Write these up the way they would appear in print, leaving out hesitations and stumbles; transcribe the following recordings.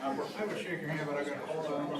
I would shake your hand, but I got to hold on.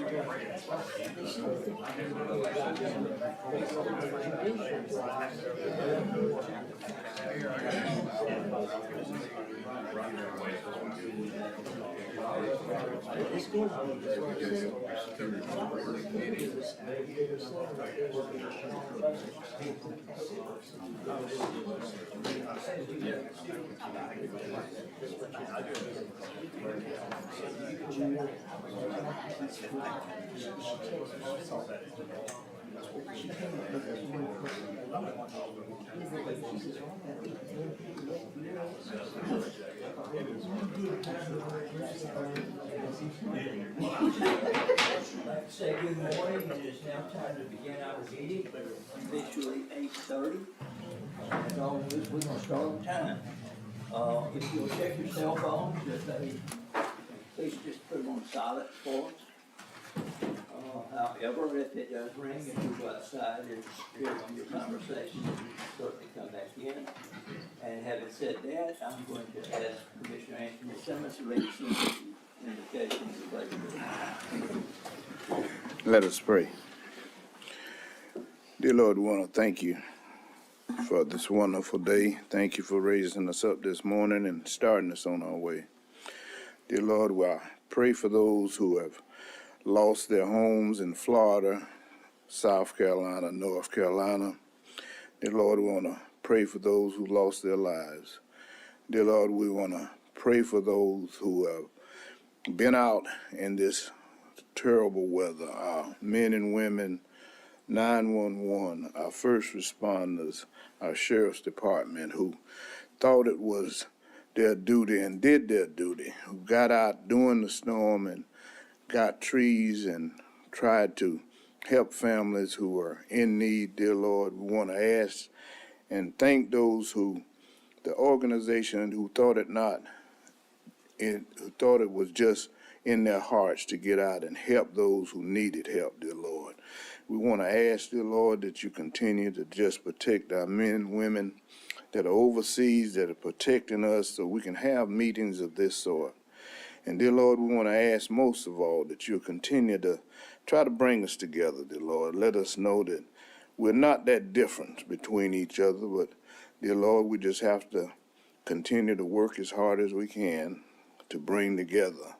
Say good morning. It is now time to begin our meeting, officially 8:30. As always, we're gonna start on time. If you'll check your cell phones, please just put them on silent for us. However, if it does ring and you go outside and hear on your conversation, you can certainly come back in. And having said that, I'm going to ask Commissioner Anthony Simmons to lead us in the invocation of the pledge. Let us pray. Dear Lord, we want to thank you for this wonderful day. Thank you for raising us up this morning and starting us on our way. Dear Lord, I pray for those who have lost their homes in Florida, South Carolina, North Carolina. Dear Lord, we want to pray for those who lost their lives. Dear Lord, we want to pray for those who have been out in this terrible weather, our men and women, 911, our first responders, our sheriff's department, who thought it was their duty and did their duty, who got out during the storm and got trees and tried to help families who were in need. Dear Lord, we want to ask and thank those who, the organization who thought who thought it was just in their hearts to get out and help those who needed help, dear Lord. We want to ask, dear Lord, that you continue to just protect our men and women that are overseas, that are protecting us so we can have meetings of this sort. And dear Lord, we want to ask most of all that you'll continue to try to bring us together, dear Lord. Let us know that we're not that different between each other, but dear Lord, we just have to continue to work as hard as we can to bring together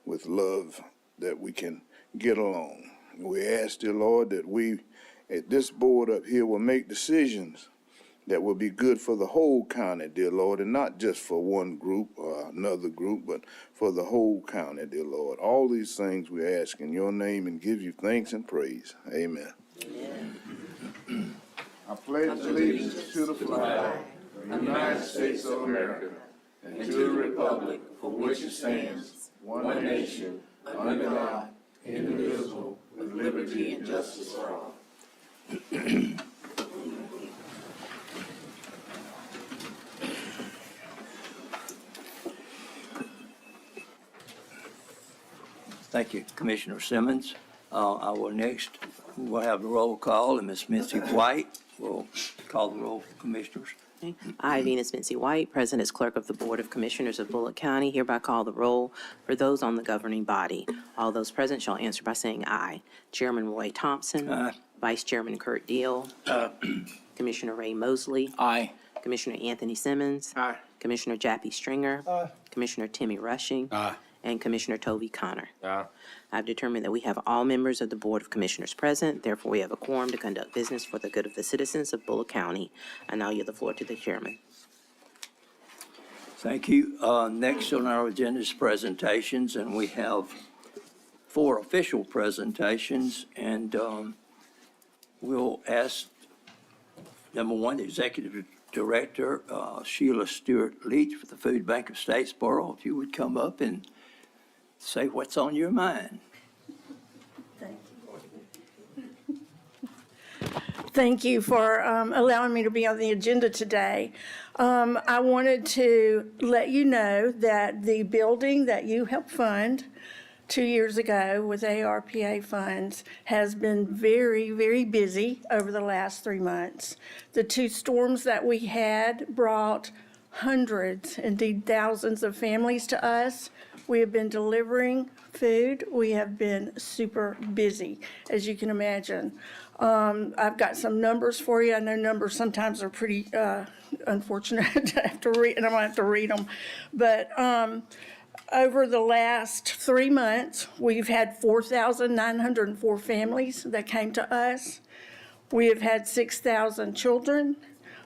with love that we can get along. We ask, dear Lord, that we at this board up here will make decisions that will be good for the whole county, dear Lord, and not just for one group or another group, but for the whole county, dear Lord. All these things we ask in your name and give you thanks and praise. Amen. Amen. I pledge allegiance to the flag of the United States of America and to the republic for which it stands, one nation, under God, indivisible, with liberty and justice for all. Thank you, Commissioner Simmons. We'll have a roll call, and Ms. Mitzi White will call the roll for commissioners. I, Venus Mitzi White, President as Clerk of the Board of Commissioners of Bulloch County, hereby call the roll for those on the governing body. All those present shall answer by saying aye. Chairman Roy Thompson. Aye. Vice Chairman Kurt Deal. Commissioner Ray Mosley. Aye. Commissioner Anthony Simmons. Aye. Commissioner Jappy Stringer. Aye. Commissioner Timmy Rushing. Aye. And Commissioner Tovey Connor. Aye. I've determined that we have all members of the Board of Commissioners present. Therefore, we have a quorum to conduct business for the good of the citizens of Bulloch County. I now yield the floor to the chairman. Thank you. Next on our agenda is presentations, and we have 4 official presentations, and we'll ask, number 1, the Executive Director, Sheila Stewart-Leach for the Food Bank of Statesboro, if you would come up and say what's on your mind. Thank you for allowing me to be on the agenda today. I wanted to let you know that the building that you helped fund 2 years ago with ARPA funds has been very, very busy over the last 3 months. The 2 storms that we had brought hundreds, indeed thousands of families to us We have been delivering food. We have been super busy, as you can imagine. I've got some numbers for you. I know numbers sometimes are pretty unfortunate to have to read, and I'm gonna have to read them. But over the last 3 months, we've had 4,904 families that came to us. We have had 6,000 children.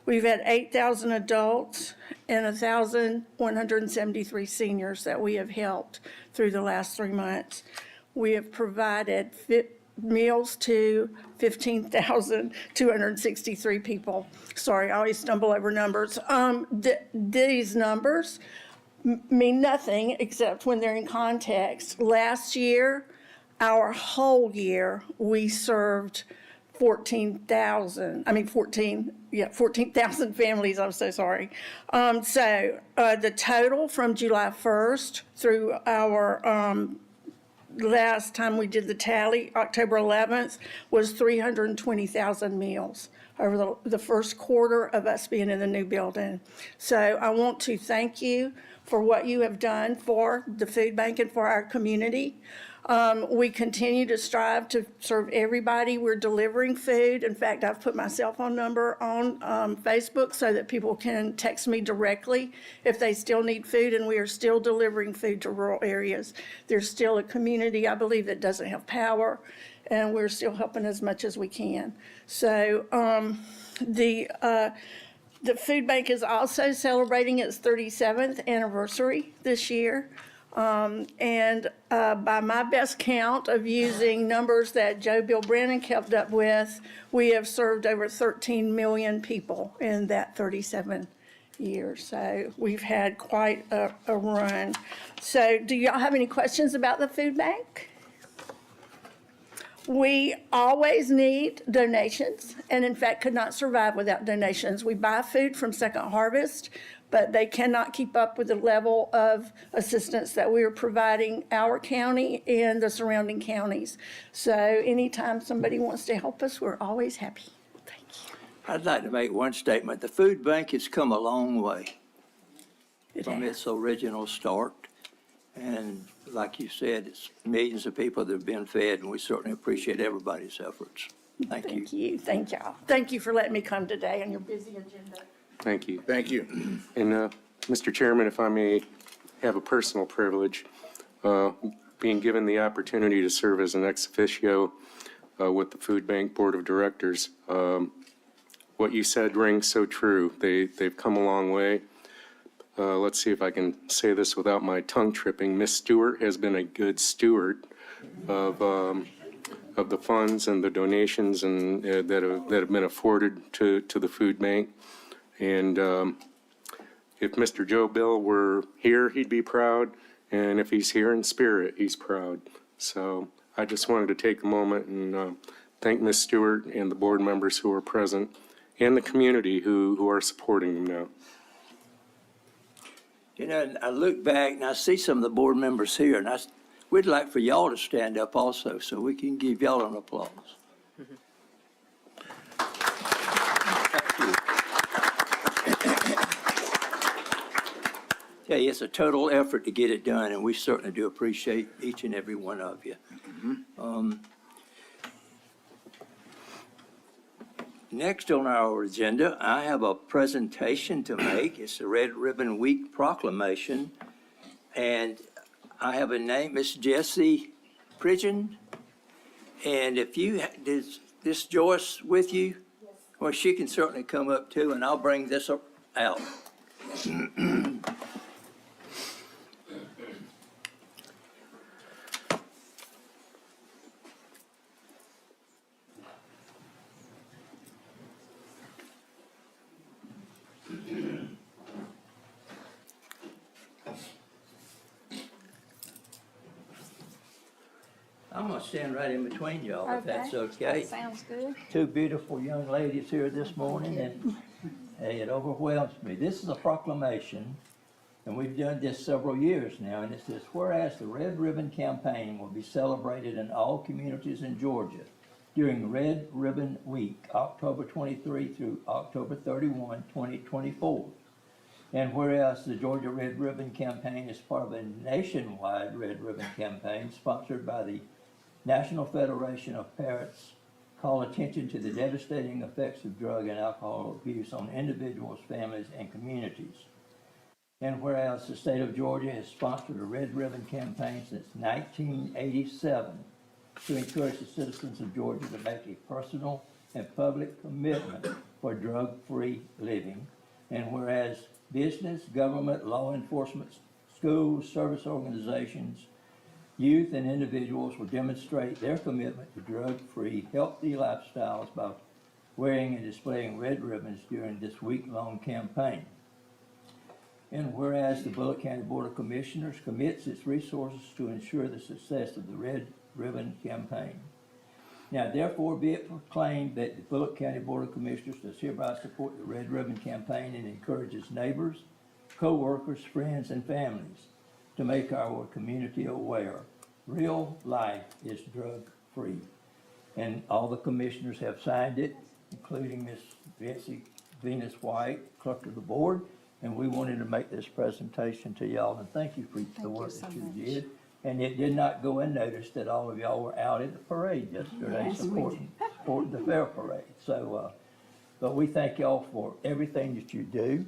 We've had 8,000 adults and 1,173 seniors that we have helped through the last 3 months. We have provided meals to 15,263 people. Sorry, I always stumble over numbers. These numbers mean nothing except when they're in context. Last year, our whole year, we served 14,000 families, I'm so sorry. The total from July 1st through our last time we did the tally, October 11th, was 320,000 meals over the first quarter of us being in the new building. So I want to thank you for what you have done for the food bank and for our community. We continue to strive to serve everybody. We're delivering food. In fact, I've put my cell phone number on Facebook so that people can text me directly if they still need food, and we are still delivering food to rural areas. There's still a community, I believe, that doesn't have power, and we're still helping as much as we can. So the food bank is also celebrating its 37th anniversary this year. By my best count of using numbers that Joe Bill Brannon kept up with, we have served over 13 million people in that 37 years. So we've had quite a run. So do y'all have any questions about the food bank? We always need donations, and in fact could not survive without donations. We buy food from Second Harvest, but they cannot keep up with the level of assistance that we are providing our county and the surrounding counties. So anytime somebody wants to help us, we're always happy. Thank you. I'd like to make one statement. The food bank has come a long way from its original start. And like you said, it's millions of people that have been fed, and we certainly appreciate everybody's efforts. Thank you. Thank you. Thank y'all. Thank you for letting me come today on your busy agenda. Thank you. Thank you. And, Mr. Chairman, if I may have a personal privilege, being given the opportunity to serve as an ex officio with the Food Bank Board of Directors, what you said rings so true. They've come a long way. Let's see if I can say this without my tongue tripping. Ms. Stewart has been a good steward of the funds and the donations and that have been afforded to the food bank. And if Mr. Joe Bill were here, he'd be proud. And if he's here in spirit, he's proud. So I just wanted to take a moment and thank Ms. Stewart and the board members who are present and the community who are supporting them now. You know, I look back and I see some of the board members here, and we'd like for y'all to stand up also so we can give y'all an applause. Yeah, it's a total effort to get it done, and we certainly do appreciate each and every one of you. Next on our agenda, I have a presentation to make. It's the Red Ribbon Week proclamation, and I have a name, Miss Jessie Pridgeon. And if you, is this Joyce with you? Yes. Well, she can certainly come up too, and I'll bring this up out. I'm gonna stand right in between y'all, if that's okay. That sounds good. Two beautiful young ladies here this morning, and hey, it overwhelms me. This is a proclamation, and we've done this several years now, and it says, whereas the Red Ribbon Campaign will be celebrated in all communities in Georgia during Red Ribbon Week, October 23 through October 31, 2024. And whereas the Georgia Red Ribbon Campaign is part of a nationwide Red Ribbon Campaign sponsored by the National Federation of Parents, call attention to the devastating effects of drug and alcohol abuse on individuals, families, and communities. And whereas the state of Georgia has sponsored a Red Ribbon Campaign since 1987 to encourage the citizens of Georgia to make a personal and public commitment for drug-free living. And whereas business, government, law enforcement, schools, service organizations, youth, and individuals will demonstrate their commitment to drug-free, healthy lifestyles by wearing and displaying red ribbons during this week-long campaign. And whereas the Bulloch County Board of Commissioners commits its resources to ensure the success of the Red Ribbon Campaign. Now therefore be it proclaimed that the Bulloch County Board of Commissioners does hereby support the Red Ribbon Campaign and encourages neighbors, co-workers, friends, and families to make our community aware. Real life is drug-free. And all the commissioners have signed it, including Ms. Venus White, clerk of the board. And we wanted to make this presentation to y'all, and thank you for the work that you did. And it did not go unnoticed that all of y'all were out at the parade yesterday supporting the fair parade. So, but we thank y'all for everything that you do.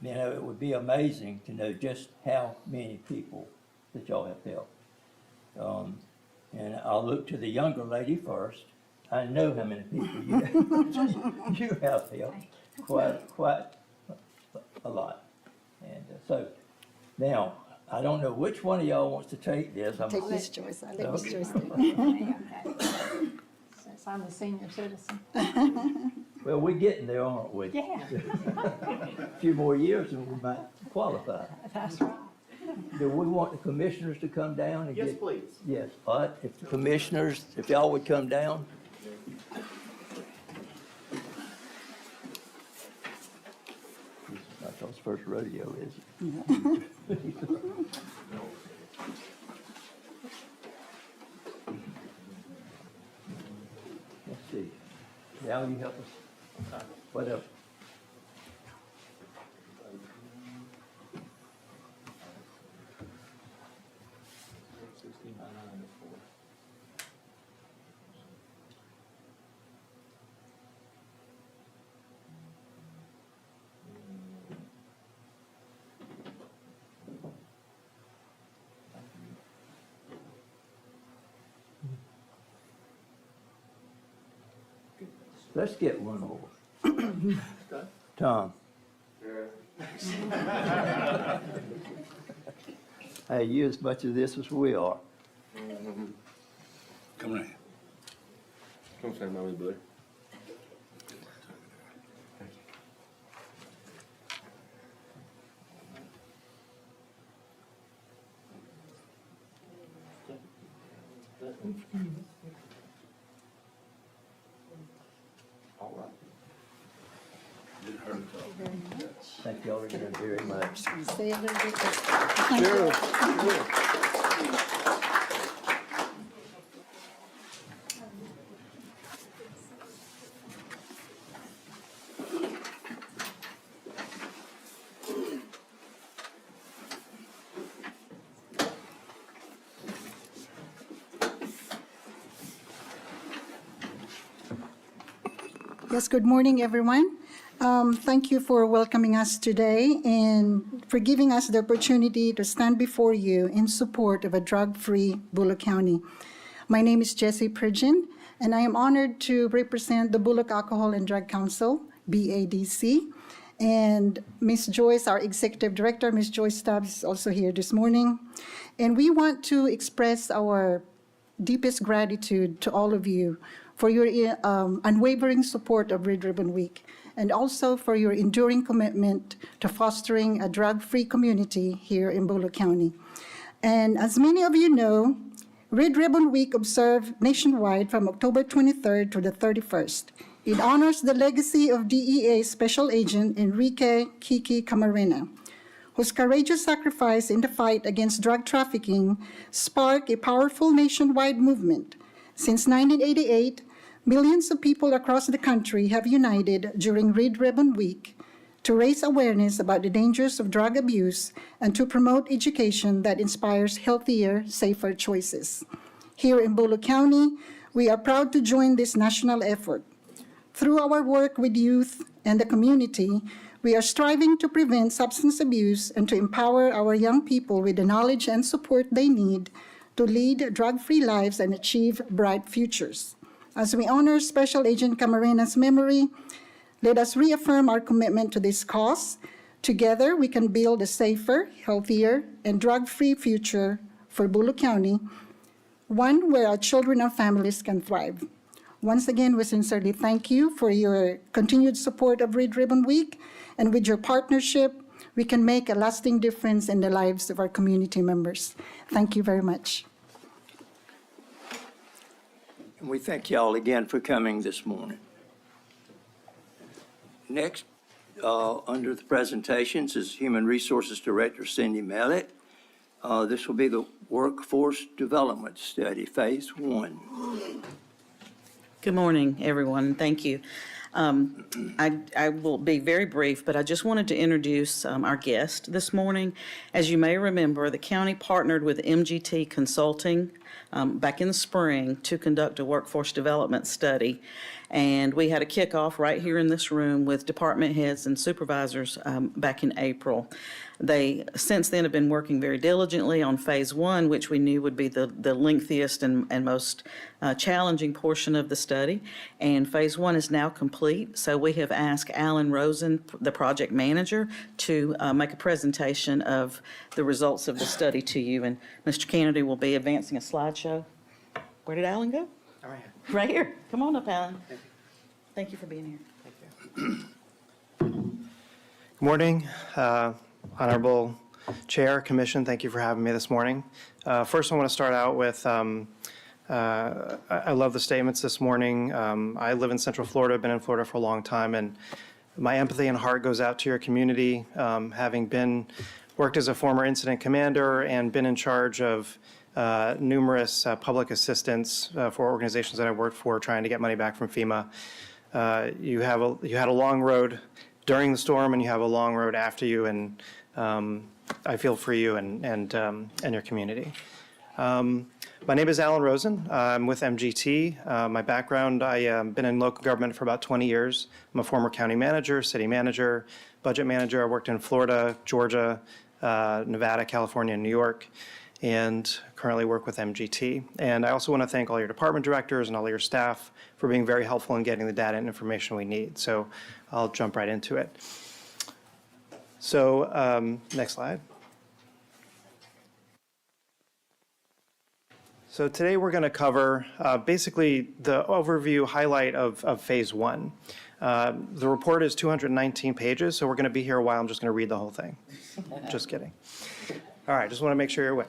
You know, it would be amazing to know just how many people that y'all have helped. And I'll look to the younger lady first. I know how many people you have helped, quite a lot. And so now, I don't know which one of y'all wants to take this. Take Miss Joyce. I let Miss Okay. Joyce take it. Since I'm a senior citizen. Well, we're getting there, aren't we? Yeah, A few more years and we might qualify. that's right. Do we want the commissioners to come down and get? Yes, please. Yes, all right, if the commissioners, if y'all would come down. This is not y'all's first rodeo, is it? Let's see. Now you help us. What else? Let's get one more. Tom. Hey, you as much of this as we are. Come on in. Come find my wee boy. Thank y'all again very much. Say a little bit. Sure. Yes, good morning, everyone. Thank you for welcoming us today and for giving us the opportunity to stand before you in support of a drug-free Bulloch County. My name is Jessie Pridgeon, and I am honored to represent the Bulloch Alcohol and Drug Council, BADC. And Ms. Joyce, our Executive Director, Ms. Joyce Stubbs, is also here this morning. And we want to express our deepest gratitude to all of you for your unwavering support of Red Ribbon Week, and also for your enduring commitment to fostering a drug-free community here in Bulloch County. And as many of you know, Red Ribbon Week observed nationwide from October 23rd to the 31st. It honors the legacy of DEA Special Agent Enrique Kiki Camarena, whose courageous sacrifice in the fight against drug trafficking sparked a powerful nationwide movement. Since 1988, millions of people across the country have united during Red Ribbon Week to raise awareness about the dangers of drug abuse, and to promote education that inspires healthier, safer choices. Here in Bulloch County, we are proud to join this national effort. Through our work with youth and the community, we are striving to prevent substance abuse and to empower our young people with the knowledge and support they need to lead drug-free lives and achieve bright futures. As we honor Special Agent Camarena's memory, let us reaffirm our commitment to this cause. Together, we can build a safer, healthier, and drug-free future for Bulloch County, one where our children and families can thrive. Once again, we sincerely thank you for your continued support of Red Ribbon Week, and with your partnership, we can make a lasting difference in the lives of our community members. Thank you very much. And we thank y'all again for coming this morning. Next, under the presentations is Human Resources Director Cindy Mellett. This will be the Workforce Development Study, Phase 1. Good morning, everyone. Thank you. I will be very brief, but I just wanted to introduce our guest this morning. As you may remember, the county partnered with MGT Consulting back in the spring to conduct a workforce development study. And we had a kickoff right here in this room with department heads and supervisors back in April. They, since then, have been working very diligently on Phase 1, which we knew would be the lengthiest and most challenging portion of the study. And Phase 1 is now complete, so we have asked Alan Rosen, the project manager, to make a presentation of the results of the study to you. And Mr. Kennedy will be advancing a slideshow. Where did Alan go? Right here. Right here. Come on up, Alan. Thank you for being here. Good morning, Honorable Chair, Commission. Thank you for having me this morning. First, I want to start out with, I love the statements this morning. I live in Central Florida, been in Florida for a long time, and my empathy and heart goes out to your community, having worked as a former incident commander and been in charge of numerous public assistance for organizations that I worked for trying to get money back from FEMA. You had a long road during the storm, and you have a long road after you, and I feel for you and your community. My name is Alan Rosen. I'm with MGT. My background, I've been in local government for about 20 years. I'm a former county manager, city manager, budget manager. I worked in Florida, Georgia, Nevada, California, and New York, and currently work with MGT. And I also want to thank all your department directors and all your staff for being very helpful in getting the data and information we need. So I'll jump right into it. So next slide. So today we're going to cover basically the overview highlight of Phase 1. The report is 219 pages, so we're going to be here a while. I'm just going to read the whole thing. Just kidding. All right, just want to make sure you're awake.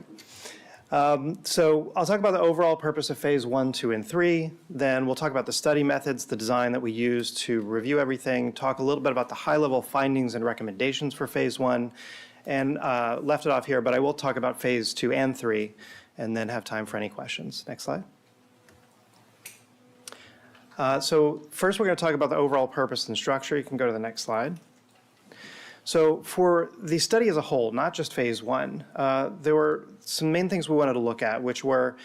So I'll talk about the overall purpose of Phase 1, 2, and 3. Then we'll talk about the study methods, the design that we use to review everything, talk a little bit about the high-level findings and recommendations for Phase 1, and left it off here, but I will talk about Phase 2 and 3, and then have time for any questions. Next slide. So first we're going to talk about the overall purpose and structure. You can go to the next slide. So for the study as a whole, not just Phase 1, there were some main things we wanted to look at, which were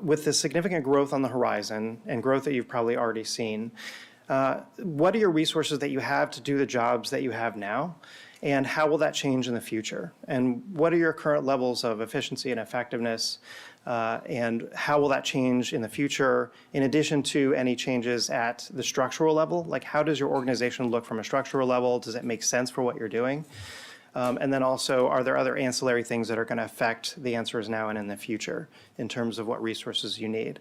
with the significant growth on the horizon and growth that you've probably already seen, what are your resources that you have to do the jobs that you have now? And how will that change in the future? And what are your current levels of efficiency and effectiveness? And how will that change in the future, in addition to any changes at the structural level? Like, how does your organization look from a structural level? Does it make sense for what you're doing? And then also, are there other ancillary things that are going to affect the answers now and in the future in terms of what resources you need?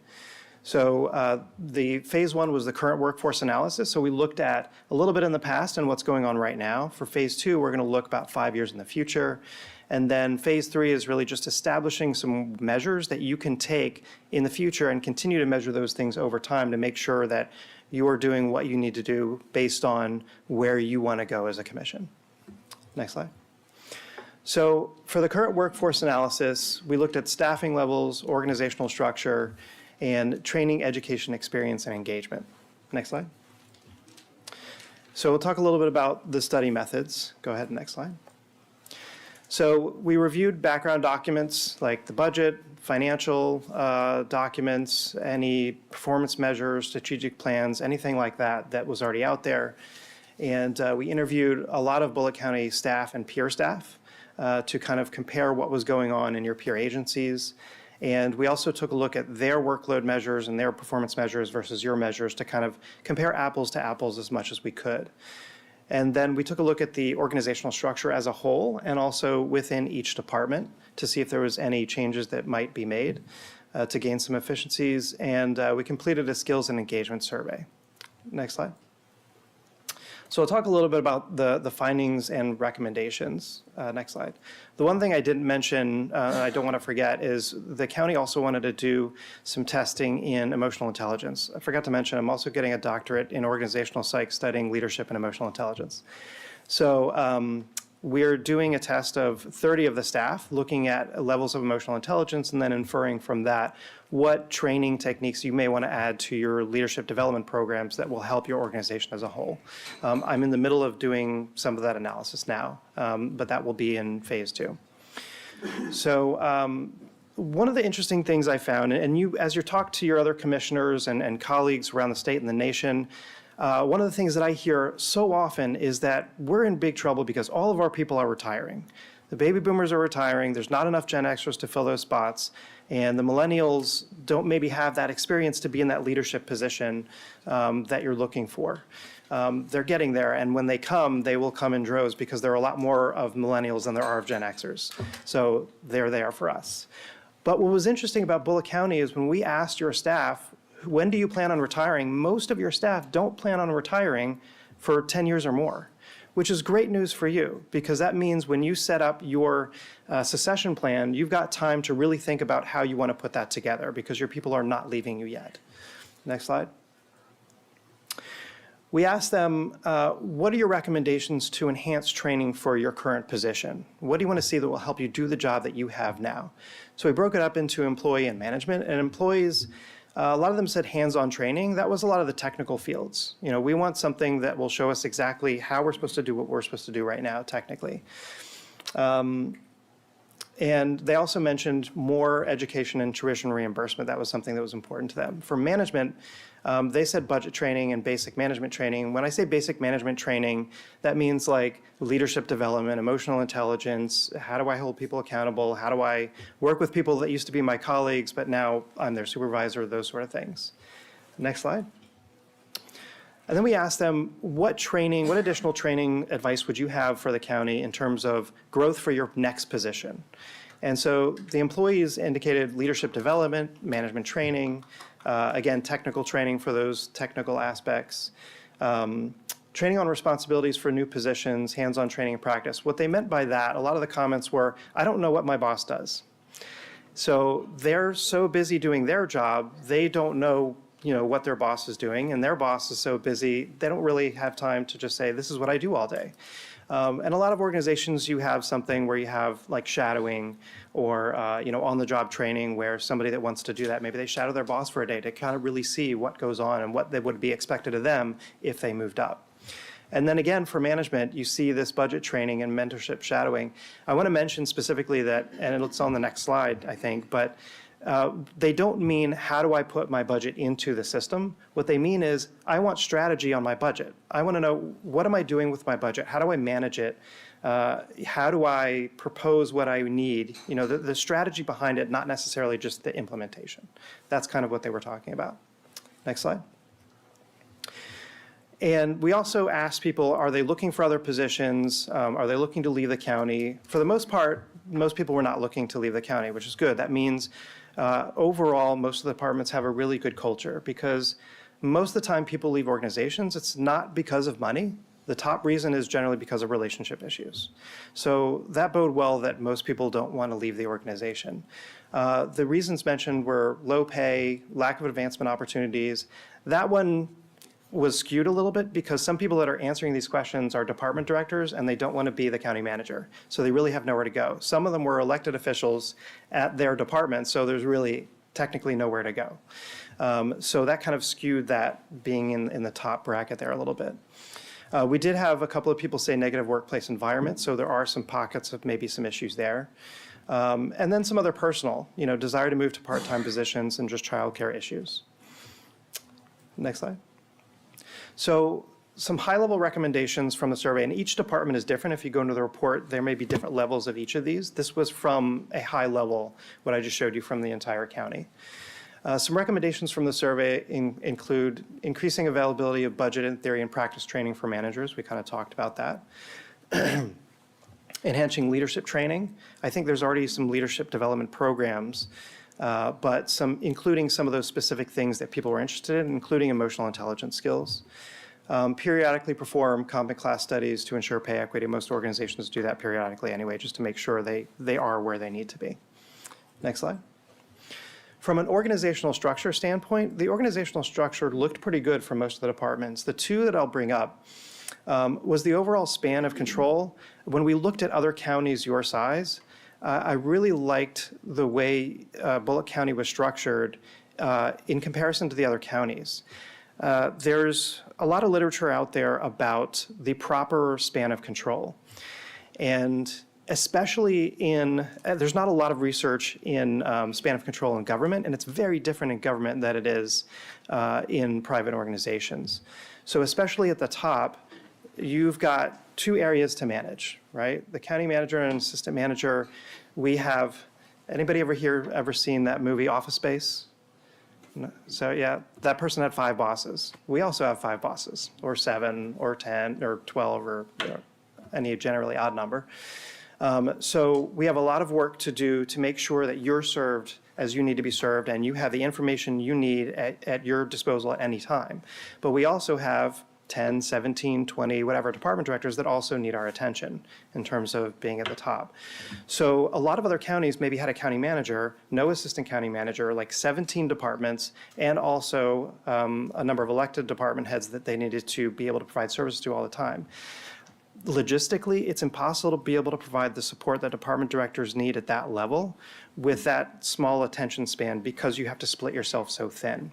So the Phase 1 was the current workforce analysis. So we looked at a little bit in the past and what's going on right now. For Phase 2, we're going to look about 5 years in the future. And then Phase 3 is really just establishing some measures that you can take in the future and continue to measure those things over time to make sure that you are doing what you need to do based on where you want to go as a commission. Next slide. So for the current workforce analysis, we looked at staffing levels, organizational structure, and training, education, experience, and engagement. Next slide. So we'll talk a little bit about the study methods. Go ahead, next slide. So we reviewed background documents like the budget, financial documents, any performance measures, strategic plans, anything like that that was already out there. And we interviewed a lot of Bulloch County staff and peer staff to kind of compare what was going on in your peer agencies. And we also took a look at their workload measures and their performance measures versus your measures to kind of compare apples to apples as much as we could. And then we took a look at the organizational structure as a whole and also within each department to see if there was any changes that might be made to gain some efficiencies. And we completed a skills and engagement survey. Next slide. So I'll talk a little bit about the findings and recommendations. Next slide. The one thing I didn't mention, and I don't want to forget, is the county also wanted to do some testing in emotional intelligence. I forgot to mention, I'm also getting a doctorate in organizational psych studying leadership and emotional intelligence. So we're doing a test of 30 of the staff, looking at levels of emotional intelligence and then inferring from that what training techniques you may want to add to your leadership development programs that will help your organization as a whole. I'm in the middle of doing some of that analysis now, but that will be in phase 2. So one of the interesting things I found, and you, as you talk to your other commissioners and colleagues around the state and the nation, one of the things that I hear so often is that we're in big trouble because all of our people are retiring. The baby boomers are retiring, there's not enough Gen Xers to fill those spots, and the millennials don't maybe have that experience to be in that leadership position that you're looking for. They're getting there, and when they come, they will come in droves because there are a lot more of millennials than there are of Gen Xers. So they're there for us. But what was interesting about Bulloch County is when we asked your staff, when do you plan on retiring? Most of your staff don't plan on retiring for 10 years or more, which is great news for you because that means when you set up your succession plan, you've got time to really think about how you want to put that together because your people are not leaving you yet. Next slide. We asked them, what are your recommendations to enhance training for your current position? What do you want to see that will help you do the job that you have now? So we broke it up into employee and management, and employees, a lot of them said hands-on training. That was a lot of the technical fields. You know, we want something that will show us exactly how we're supposed to do what we're supposed to do right now, technically. And they also mentioned more education and tuition reimbursement. That was something that was important to them. For management, they said budget training and basic management training. When I say basic management training, that means like leadership development, emotional intelligence, how do I hold people accountable, how do I work with people that used to be my colleagues, but now I'm their supervisor, those sort of things. Next slide. And then we asked them, what training, what additional training advice would you have for the county in terms of growth for your next position? And so the employees indicated leadership development, management training, again, technical training for those technical aspects, training on responsibilities for new positions, hands-on training and practice. What they meant by that, a lot of the comments were, I don't know what my boss does. So they're so busy doing their job, they don't know what their boss is doing, and their boss is so busy, they don't really have time to just say, this is what I do all day. And a lot of organizations, you have something where you have like shadowing or, on-the-job training where somebody that wants to do that, maybe they shadow their boss for a day to kind of really see what goes on and what they would be expected of them if they moved up. And then again, for management, you see this budget training and mentorship shadowing. I want to mention specifically that, and it's on the next slide, I think, but they don't mean how do I put my budget into the system. What they mean is I want strategy on my budget. I want to know what am I doing with my budget? How do I manage it? How do I propose what I need? The strategy behind it, not necessarily just the implementation. That's kind of what they were talking about. Next slide. And we also asked people, are they looking for other positions? Are they looking to leave the county? For the most part, most people were not looking to leave the county, which is good. That means overall, most of the departments have a really good culture because most of the time people leave organizations, it's not because of money. The top reason is generally because of relationship issues. So that bode well that most people don't want to leave the organization. The reasons mentioned were low pay, lack of advancement opportunities. That one was skewed a little bit because some people that are answering these questions are department directors and they don't want to be the county manager. So they really have nowhere to go. Some of them were elected officials at their department, so there's really technically nowhere to go. So that kind of skewed that being in the top bracket there a little bit. We did have a couple of people say negative workplace environment, so there are some pockets of maybe some issues there. And then some other personal, desire to move to part-time positions and just childcare issues. Next slide. So some high-level recommendations from the survey, and each department is different. If you go into the report, there may be different levels of each of these. This was from a high level, what I just showed you from the entire county. Some recommendations from the survey include increasing availability of budget and theory and practice training for managers. We kind of talked about that. Enhancing leadership training. I think there's already some leadership development programs, but including some of those specific things that people were interested in, including emotional intelligence skills. Periodically perform comp and class studies to ensure pay equity. Most organizations do that periodically anyway, just to make sure they are where they need to be. Next slide. From an organizational structure standpoint, the organizational structure looked pretty good for most of the departments. The two that I'll bring up was the overall span of control. When we looked at other counties your size, I really liked the way Bulloch County was structured in comparison to the other counties. There's a lot of literature out there about the proper span of control. And especially there's not a lot of research in span of control in government, and it's very different in government than it is in private organizations. So especially at the top, you've got two areas to manage, right? The county manager and assistant manager. We have, anybody ever seen that movie Office Space? No. So yeah, that person had 5 bosses. We also have 5 bosses, or 7, or 10, or 12, or any generally odd number. So we have a lot of work to do to make sure that you're served as you need to be served and you have the information you need at your disposal at any time. But we also have 10, 17, 20, whatever department directors that also need our attention in terms of being at the top. So a lot of other counties maybe had a county manager, no assistant county manager, like 17 departments, and also a number of elected department heads that they needed to be able to provide services to all the time. Logistically, it's impossible to be able to provide the support that department directors need at that level with that small attention span because you have to split yourself so thin.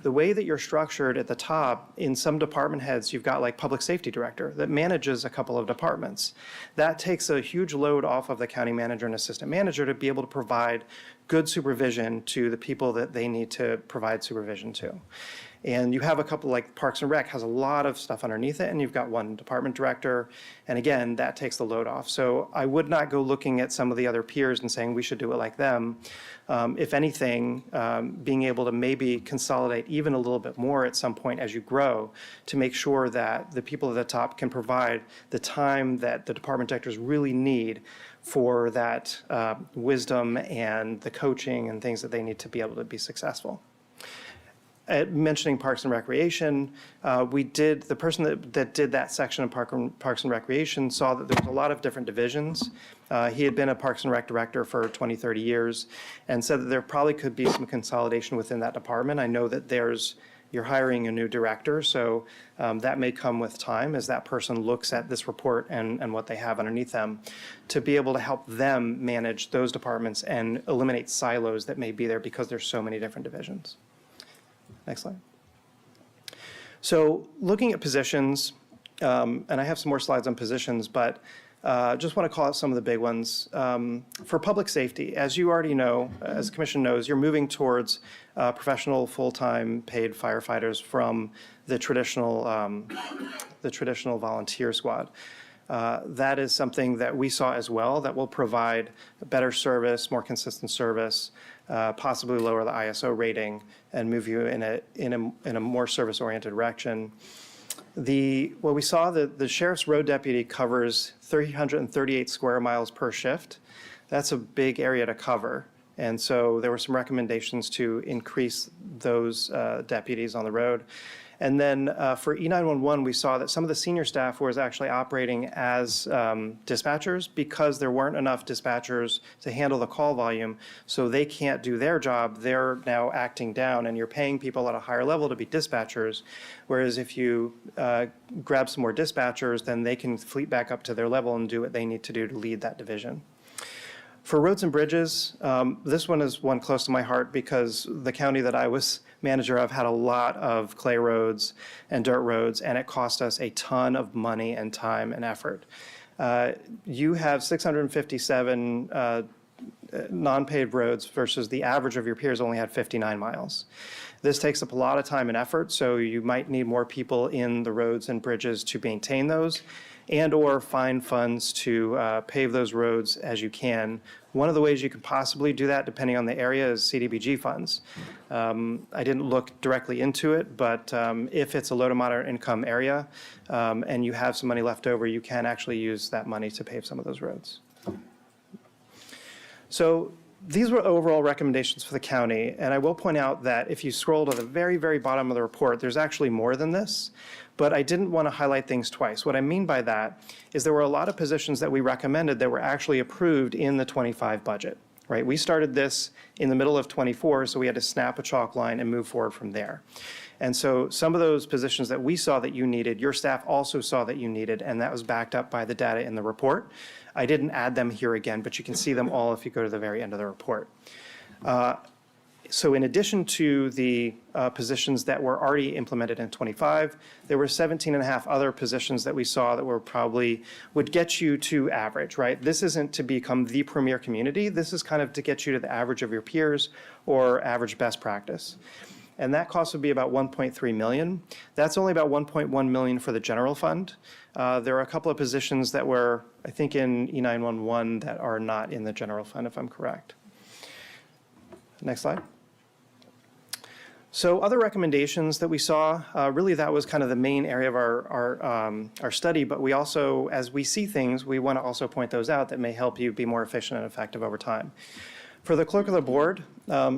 The way that you're structured at the top, in some department heads, you've got like public safety director that manages a couple of departments. That takes a huge load off of the county manager and assistant manager to be able to provide good supervision to the people that they need to provide supervision to. And you have a couple like Parks and Rec has a lot of stuff underneath it, and you've got one department director. And again, that takes the load off. So I would not go looking at some of the other peers and saying we should do it like them. If anything, being able to maybe consolidate even a little bit more at some point as you grow to make sure that the people at the top can provide the time that the department directors really need for that wisdom and the coaching and things that they need to be able to be successful. Mentioning Parks and Recreation, the person that did that section of Parks and Recreation saw that there was a lot of different divisions. He had been a Parks and Rec director for 20, 30 years and said that there probably could be some consolidation within that department. I know that you're hiring a new director, so that may come with time as that person looks at this report and what they have underneath them to be able to help them manage those departments and eliminate silos that may be there because there's so many different divisions. Next slide. So looking at positions, and I have some more slides on positions, but just want to call out some of the big ones. For public safety, as you already know, as the commission knows, you're moving towards professional, full-time paid firefighters from the traditional volunteer squad. That is something that we saw as well that will provide better service, more consistent service, possibly lower the ISO rating and move you in a more service-oriented direction. What we saw, the sheriff's road deputy covers 338 square miles per shift. That's a big area to cover. And so there were some recommendations to increase those deputies on the road. And then for E911, we saw that some of the senior staff was actually operating as dispatchers because there weren't enough dispatchers to handle the call volume, so they can't do their job. They're now acting down, and you're paying people at a higher level to be dispatchers, whereas if you grab some more dispatchers, then they can fleet back up to their level and do what they need to do to lead that division. For roads and bridges, this one is one close to my heart because the county that I was manager of had a lot of clay roads and dirt roads, and it cost us a ton of money and time and effort. You have 657 non-paved roads versus the average of your peers only had 59 miles. This takes up a lot of time and effort, so you might need more people in the roads and bridges to maintain those and/or find funds to pave those roads as you can. One of the ways you can possibly do that, depending on the area, is CDBG funds. I didn't look directly into it, but if it's a low to moderate income area and you have some money left over, you can actually use that money to pave some of those roads. So these were overall recommendations for the county, and I will point out that if you scroll to the very, very bottom of the report, there's actually more than this, but I didn't want to highlight things twice. What I mean by that is there were a lot of positions that we recommended that were actually approved in the 25 budget, right? We started this in the middle of 24, so we had to snap a chalk line and move forward from there. And so some of those positions that we saw that you needed, your staff also saw that you needed, and that was backed up by the data in the report. I didn't add them here again, but you can see them all if you go to the very end of the report. So in addition to the positions that were already implemented in 25, there were 17 and a half other positions that we saw that were probably would get you to average, right? This isn't to become the premier community. This is kind of to get you to the average of your peers or average best practice. And that cost would be about 1.3 million. That's only about 1.1 million for the general fund. There are a couple of positions that were, I think, in E911 that are not in the general fund, if I'm correct. Next slide. So other recommendations that we saw, really that was kind of the main area of our study, but we also, as we see things, we want to also point those out that may help you be more efficient and effective over time. For the clerk of the board,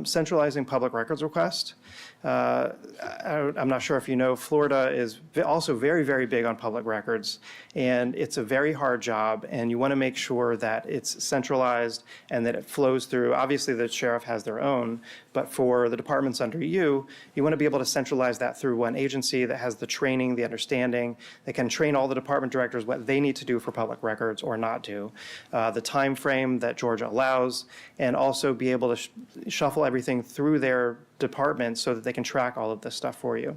centralizing public records request. I'm not sure if you know, Florida is also very, very big on public records, and it's a very hard job, and you want to make sure that it's centralized and that it flows through. Obviously, the sheriff has their own, but for the departments under you, you want to be able to centralize that through one agency that has the training, the understanding, that can train all the department directors what they need to do for public records or not do, the time frame that Georgia allows, and also be able to shuffle everything through their department so that they can track all of this stuff for you.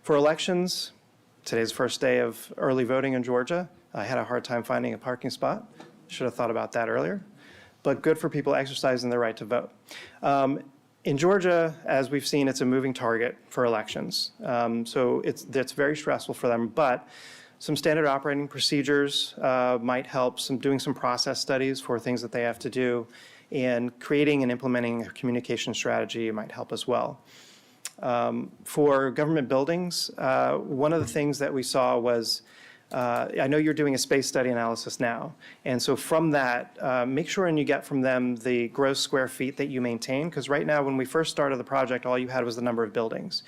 For elections, today's first day of early voting in Georgia. I had a hard time finding a parking spot. Should have thought about that earlier. But good for people exercising their right to vote. In Georgia, as we've seen, it's a moving target for elections. So it's very stressful for them, but some standard operating procedures might help, doing some process studies for things that they have to do, and creating and implementing a communication strategy might help as well. For government buildings, one of the things that we saw was, I know you're doing a space study analysis now, and so from that, make sure and you get from them the gross square feet that you maintain, because right now when we first started the project, all you had was the number of buildings.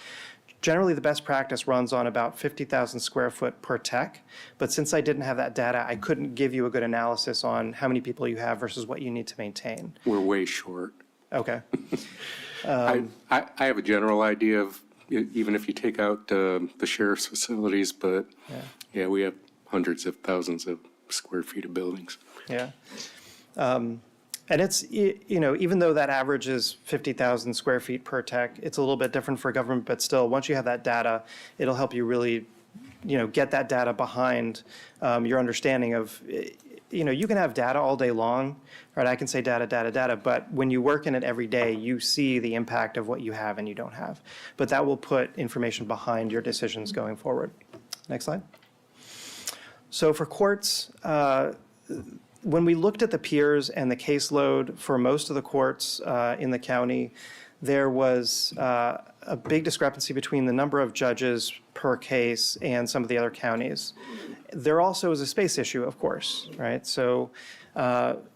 Generally, the best practice runs on about 50,000 square foot per tech, but since I didn't have that data, I couldn't give you a good analysis on how many people you have versus what you need to maintain. We're way short. Okay. I have a general idea of, even if you take out the sheriff's facilities, but yeah, we have hundreds of thousands of square feet of buildings. Yeah. And it's, even though that average is 50,000 square feet per tech, it's a little bit different for government, but still, once you have that data, it'll help you really, get that data behind your understanding of, you can have data all day long, right? I can say data, but when you work in it every day, you see the impact of what you have and you don't have. But that will put information behind your decisions going forward. Next slide. So for courts, when we looked at the peers and the caseload for most of the courts in the county, there was a big discrepancy between the number of judges per case and some of the other counties. There also is a space issue, of course, right? So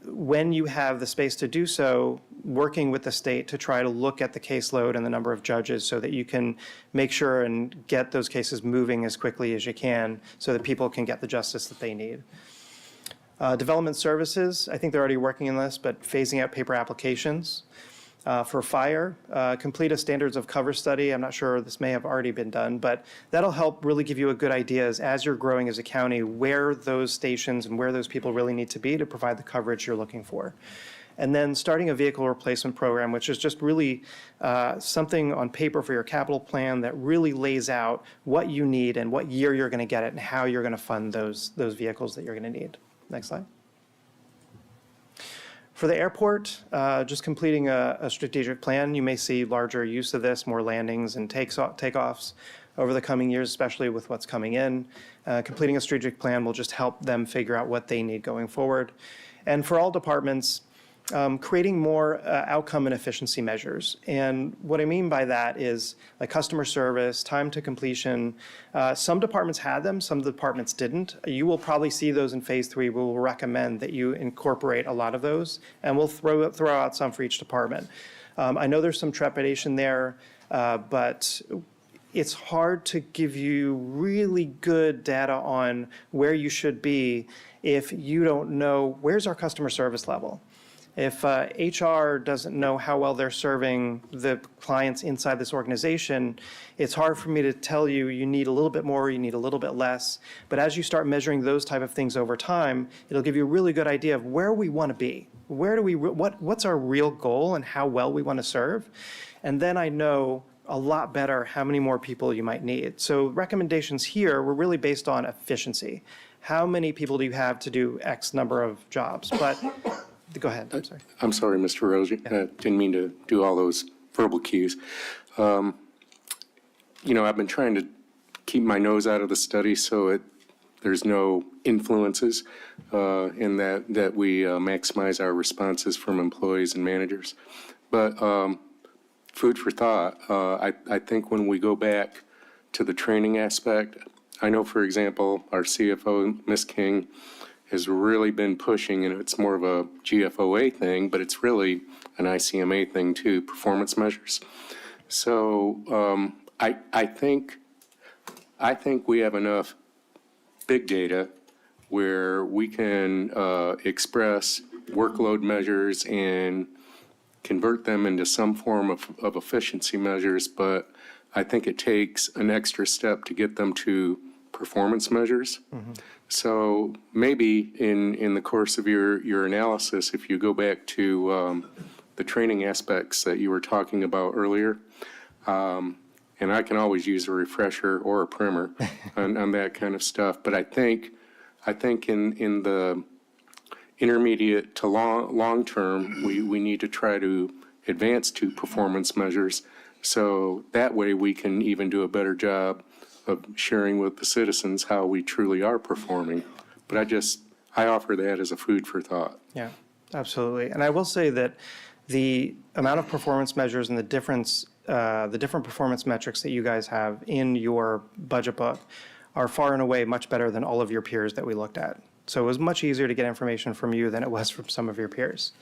when you have the space to do so, working with the state to try to look at the caseload and the number of judges so that you can make sure and get those cases moving as quickly as you can so that people can get the justice that they need. Development services, I think they're already working on this, but phasing out paper applications. For fire, complete a standards of cover study. I'm not sure, this may have already been done, but that'll help really give you a good idea as you're growing as a county, where those stations and where those people really need to be to provide the coverage you're looking for. And then starting a vehicle replacement program, which is just really something on paper for your capital plan that really lays out what you need and what year you're going to get it and how you're going to fund those vehicles that you're going to need. Next slide. For the airport, just completing a strategic plan. You may see larger use of this, more landings and takeoffs over the coming years, especially with what's coming in. Completing a strategic plan will just help them figure out what they need going forward. And for all departments, creating more outcome and efficiency measures. And what I mean by that is like customer service, time to completion. Some departments had them, some departments didn't. You will probably see those in phase 3. We will recommend that you incorporate a lot of those, and we'll throw out some for each department. I know there's some trepidation there, but it's hard to give you really good data on where you should be if you don't know where's our customer service level. If HR doesn't know how well they're serving the clients inside this organization, it's hard for me to tell you you need a little bit more, you need a little bit less. But as you start measuring those type of things over time, it'll give you a really good idea of where we want to be. Where do we, what's our real goal and how well we want to serve? And then I know a lot better how many more people you might need. So recommendations here were really based on efficiency. How many people do you have to do X number of jobs? But go ahead, I'm sorry. I'm sorry, Mr. Rosie. I didn't mean to do all those verbal cues. I've been trying to keep my nose out of the study so there's no influences in that we maximize our responses from employees and managers. But food for thought, I think when we go back to the training aspect, I know, for example, our CFO, Ms. King, has really been pushing, and it's more of a GFOA thing, but it's really an ICMA thing too, performance measures. So I think we have enough big data where we can express workload measures and convert them into some form of efficiency measures, but I think it takes an extra step to get them to performance measures. Mm-hmm. So maybe in the course of your analysis, if you go back to the training aspects that you were talking about earlier, and I can always use a refresher or a primer on that kind of stuff, but I think in the intermediate to long term, we need to try to advance to performance measures, so that way we can even do a better job of sharing with the citizens how we truly are performing. But I offer that as a food for thought. Yeah, absolutely. And I will say that the amount of performance measures and the different performance metrics that you guys have in your budget book are far and away much better than all of your peers that we looked at. So it was much easier to get information from you than it was from some of your peers.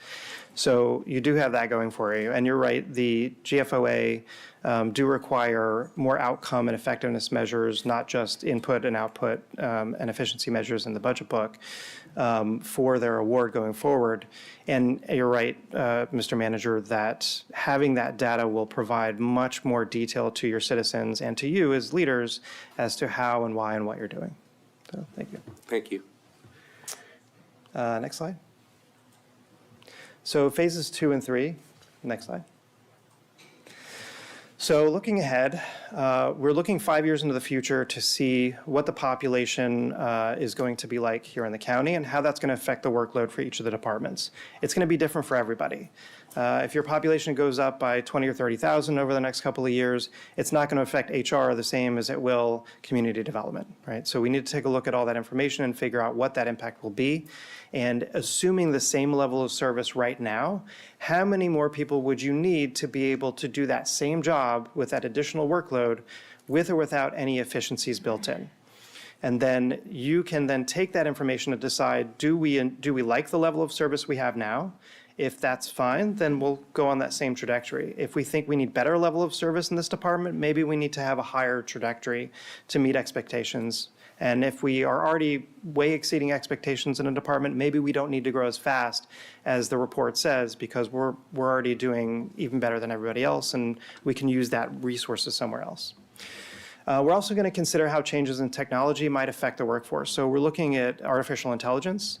So you do have that going for you. And you're right, the GFOA do require more outcome and effectiveness measures, not just input and output and efficiency measures in the budget book for their award going forward. And you're right, Mr. Manager, that having that data will provide much more detail to your citizens and to you as leaders as to how and why and what you're doing. So thank you. Thank you. Next slide. So phases 2 and 3, next slide. So looking ahead, we're looking 5 years into the future to see what the population is going to be like here in the county and how that's going to affect the workload for each of the departments. It's going to be different for everybody. If your population goes up by 20 or 30,000 over the next couple of years, it's not going to affect HR the same as it will community development, right? So we need to take a look at all that information and figure out what that impact will be. And assuming the same level of service right now, how many more people would you need to be able to do that same job with that additional workload with or without any efficiencies built in? And then you can then take that information and decide, do we like the level of service we have now? If that's fine, then we'll go on that same trajectory. If we think we need better level of service in this department, maybe we need to have a higher trajectory to meet expectations And if we are already way exceeding expectations in a department, maybe we don't need to grow as fast as the report says, because we're already doing even better than everybody else, and we can use that resources somewhere else. We're also going to consider how changes in technology might affect the workforce. So we're looking at artificial intelligence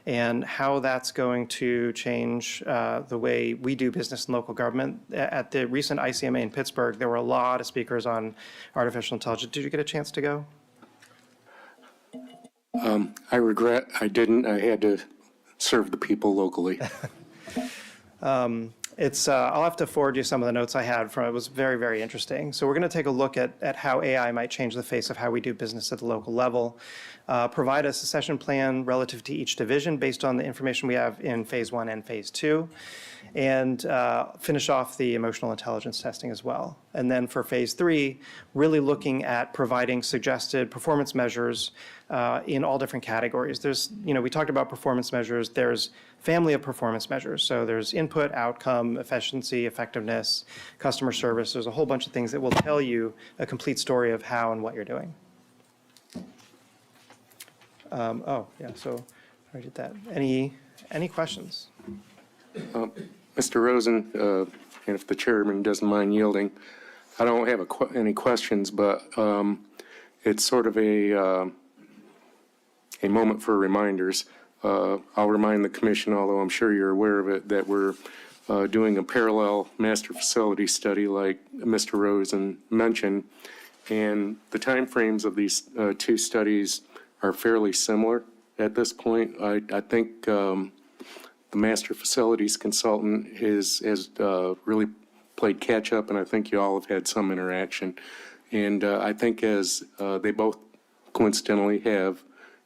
and how that's going to change the way we do business in local government. At the recent ICMA in Pittsburgh, there were a lot of speakers on artificial intelligence. Did you get a chance to go? I regret I didn't. I had to serve the people locally. I'll have to forward you some of the notes I had from it. It was very, very interesting. So we're going to take a look at how AI might change the face of how we do business at the local level, provide a succession plan relative to each division based on the information we have in Phase 1 and Phase 2, and finish off the emotional intelligence testing as well. And then for Phase 3, really looking at providing suggested performance measures in all different categories. We talked about performance measures. There's family of performance measures. So there's input, outcome, efficiency, effectiveness, customer service. There's a whole bunch of things that will tell you a complete story of how and what you're doing. So I did that. Any questions? Mr. Rosen, and if the chairman doesn't mind yielding, I don't have any questions, but it's sort of a moment for reminders. I'll remind the commission, although I'm sure you're aware of it, that we're doing a parallel master facility study like Mr. Rosen mentioned, and the timeframes of these two studies are fairly similar at this point. I think the master facilities consultant has really played catch up, and I think you all have had some interaction. And I think as they both coincidentally have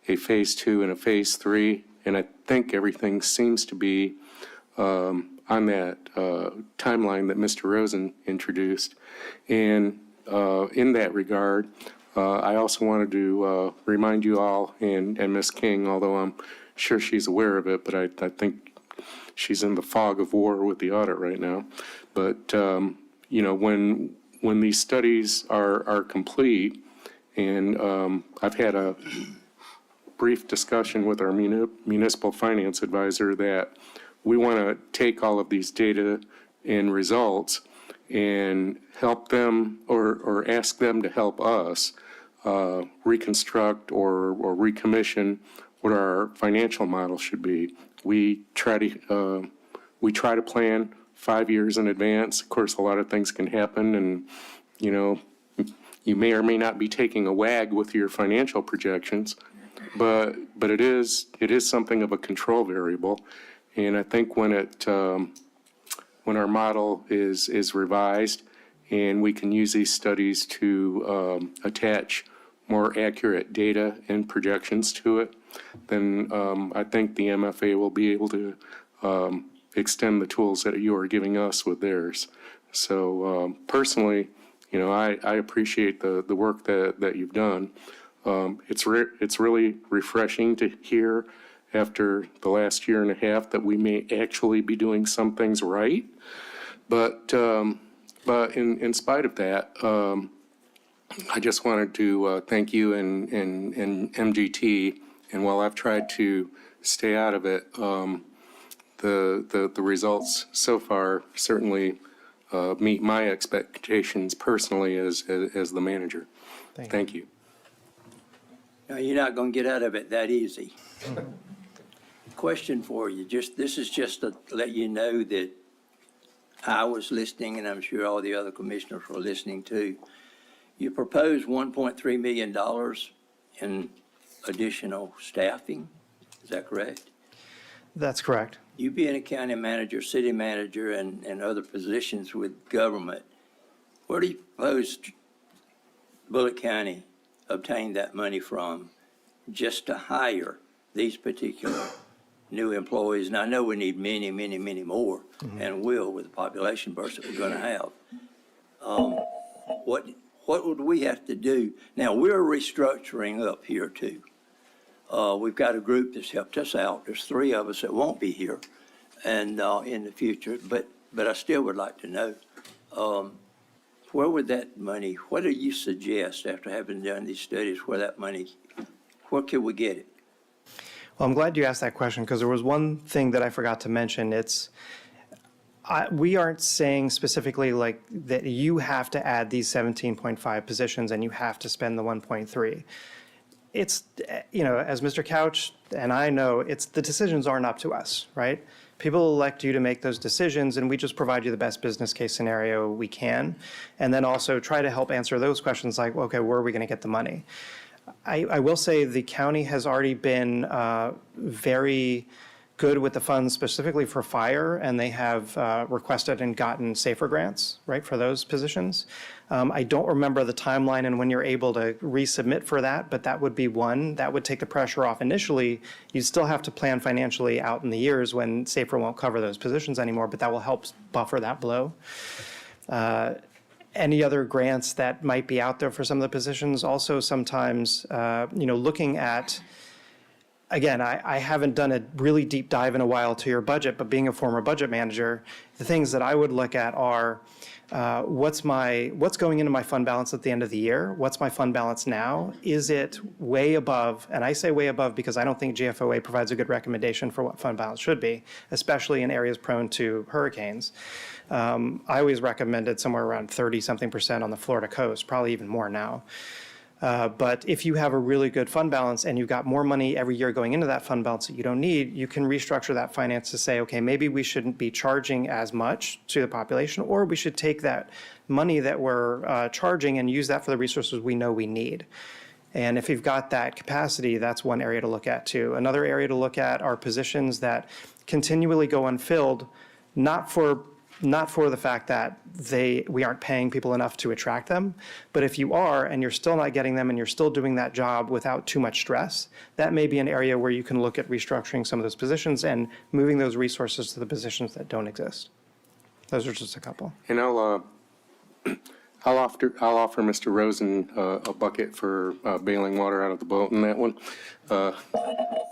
a Phase 2 and a Phase 3, and I think everything seems to be on that timeline that Mr. Rosen introduced. And in that regard, I also wanted to remind you all, and Ms. King, although I'm sure she's aware of it, but I think she's in the fog of war with the audit right now. But, when these studies are complete, and I've had a brief discussion with our municipal finance advisor that we want to take all of these data and results and help them or ask them to help us reconstruct or recommission what our financial model should be. We try to plan 5 years in advance. Of course, a lot of things can happen, and you may or may not be taking a wag with your financial projections, but it is something of a control variable. And I think when our model is revised and we can use these studies to attach more accurate data and projections to it, then I think the MFA will be able to extend the tools that you are giving us with theirs. So personally, I appreciate the work that you've done. It's really refreshing to hear after the last year and a half that we may actually be doing some things right. But in spite of that, I just wanted to thank you and MGT. And while I've tried to stay out of it, the results so far certainly meet my expectations personally as the manager. Thank you. No, you're not going to get out of it that easy. Question for you, this is just to let you know that I was listening, and I'm sure all the other commissioners were listening too. You proposed $1.3 million in additional staffing, is that correct? That's correct. You being a county manager, city manager, and other positions with government, where do you propose Bulloch County obtain that money from just to hire these particular new employees? And I know we need many, many, many more, and will with the population burst that we're going to have. What would we have to do? Now, we're restructuring up here too. We've got a group that's helped us out. There's 3 of us that won't be here and in the future, but I still would like to know where would that money, what do you suggest after having done these studies, where could we get it? Well, I'm glad you asked that question because there was one thing that I forgot to mention. We aren't saying specifically like that you have to add these 17.5 positions and you have to spend the 1.3. It's, as Mr. Couch and I know, the decisions aren't up to us, right? People elect you to make those decisions, and we just provide you the best business case scenario we can, and then also try to help answer those questions like, okay, where are we going to get the money? I will say the county has already been very good with the funds specifically for fire, and they have requested and gotten safer grants, right, for those positions. I don't remember the timeline and when you're able to resubmit for that, but that would be one. That would take the pressure off initially. You still have to plan financially out in the years when safer won't cover those positions anymore, but that will help buffer that blow. Any other grants that might be out there for some of the positions? Also, sometimes, looking at, again, I haven't done a really deep dive in a while to your budget, but being a former budget manager, the things that I would look at are what's going into my fund balance at the end of the year? What's my fund balance now? Is it way above? And I say way above because I don't think GFOA provides a good recommendation for what fund balance should be, especially in areas prone to hurricanes. I always recommended somewhere around 30-something% on the Florida coast, probably even more now. But if you have a really good fund balance and you've got more money every year going into that fund balance that you don't need, you can restructure that finance to say, okay, maybe we shouldn't be charging as much to the population, or we should take that money that we're charging and use that for the resources we know we need. And if you've got that capacity, that's one area to look at too. Another area to look at are positions that continually go unfilled, not for the fact that we aren't paying people enough to attract them, but if you are and you're still not getting them and you're still doing that job without too much stress, that may be an area where you can look at restructuring some of those positions and moving those resources to the positions that don't exist. Those are just a couple. And I'll offer Mr. Rosen a bucket for bailing water out of the boat in that one. But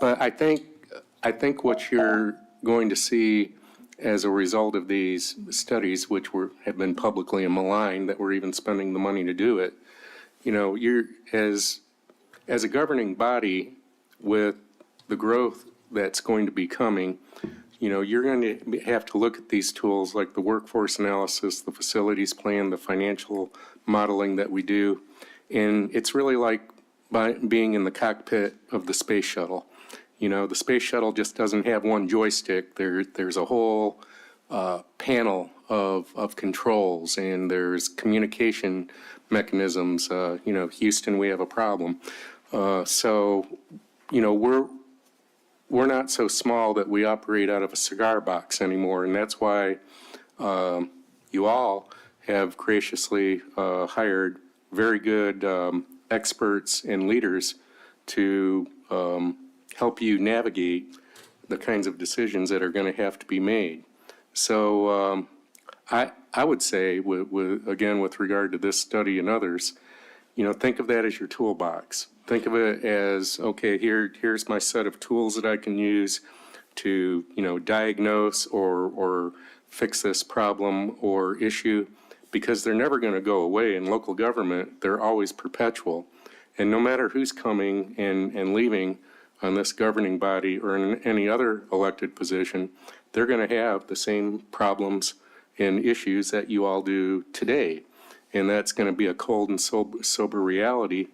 I think what you're going to see as a result of these studies, which have been publicly maligned, that we're even spending the money to do it, you're as a governing body with the growth that's going to be coming, you're going to have to look at these tools like the workforce analysis, the facilities plan, the financial modeling that we do. And it's really like being in the cockpit of the space shuttle. The space shuttle just doesn't have one joystick. There's a whole panel of controls, and there's communication mechanisms. Houston, we have a problem. So we're not so small that we operate out of a cigar box anymore, and that's why you all have graciously hired very good experts and leaders to help you navigate the kinds of decisions that are going to have to be made. So I would say, again, with regard to this study and others, think of that as your toolbox. Think of it as, okay, here's my set of tools that I can use to, diagnose or fix this problem or issue, because they're never going to go away. In local government, they're always perpetual. And no matter who's coming and leaving on this governing body or in any other elected position, they're going to have the same problems and issues that you all do today. And that's going to be a cold and sober reality.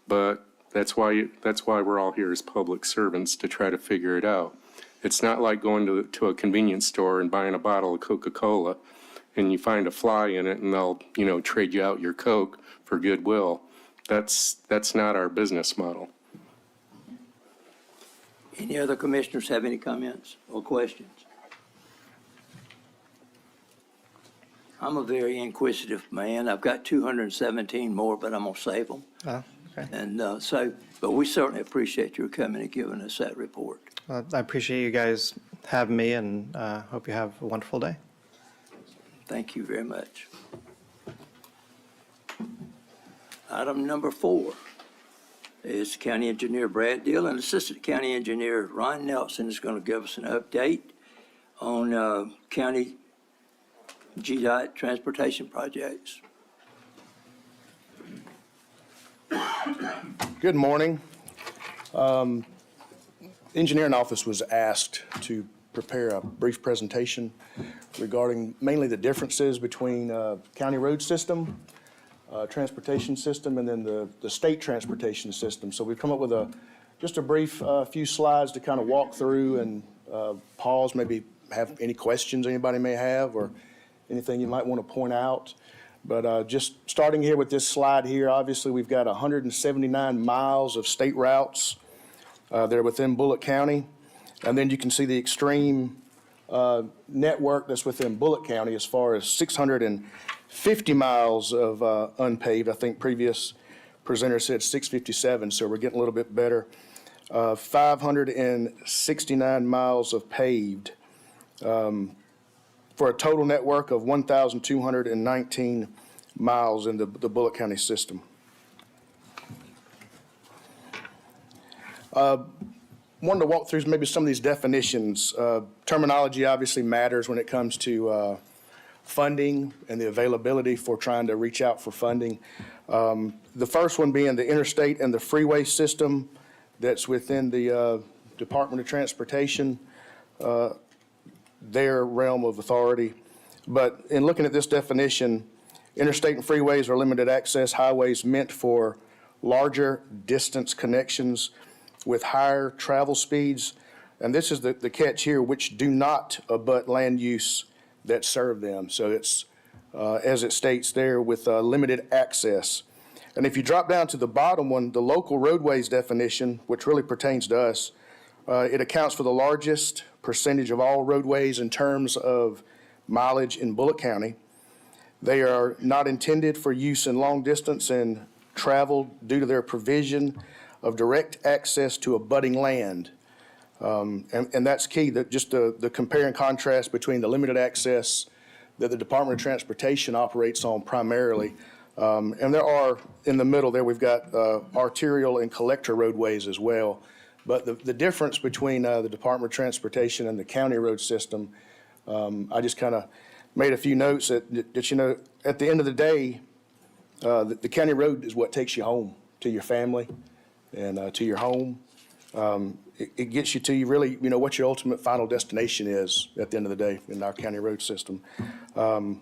But that's why we're all here as public servants, to try to figure it out. It's not like going to a convenience store and buying a bottle of Coca-Cola and you find a fly in it and they'll, trade you out your Coke for goodwill. That's not our business model. Any other commissioners have any comments or questions? I'm a very inquisitive man. I've got 217 more, but I'm going to save them. Oh, okay. And but we certainly appreciate your coming and giving us that report. I appreciate you guys having me, and hope you have a wonderful day. Thank you very much. Item number 4 is County Engineer Brad Deal, and Assistant County Engineer Ron Nelson is going to give us an update on county GDOT transportation projects. Good morning. Engineering office was asked to prepare a brief presentation regarding mainly the differences between county road system, transportation system, and then the state transportation system. So we've come up with just a brief few slides to kind of walk through and pause, maybe have any questions anybody may have or anything you might want to point out. But just starting here with this slide here, obviously we've got 179 miles of state routes that are within Bulloch County. And then you can see the extreme network that's within Bulloch County as far as 650 miles of unpaved. I think previous presenter said 657, so we're getting a little bit better. 569 miles of paved for a total network of 1,219 miles in the Bulloch County system. Wanted to walk through maybe some of these definitions. Terminology obviously matters when it comes to funding and the availability for trying to reach out for funding. The first one being the interstate and the freeway system that's within the Department of Transportation, their realm of authority. But in looking at this definition, interstate and freeways are limited access highways meant for larger distance connections with higher travel speeds. And this is the catch here, which do not abut land use that serve them. So it's, as it states there, with limited access. And if you drop down to the bottom one, the local roadways definition, which really pertains to us, it accounts for the largest percentage of all roadways in terms of mileage in Bulloch County. They are not intended for use in long distance and travel due to their provision of direct access to abutting land. And that's key, that just the compare and contrast between the limited access that the Department of Transportation operates on primarily. And there are, in the middle there, we've got arterial and collector roadways as well. But the difference between the Department of Transportation and the county road system, I just kind of made a few notes that, you know, at the end of the day, the county road is what takes you home to your family and to your home. It gets you to you really, you know, what your ultimate final destination is at the end of the day in our county road system. And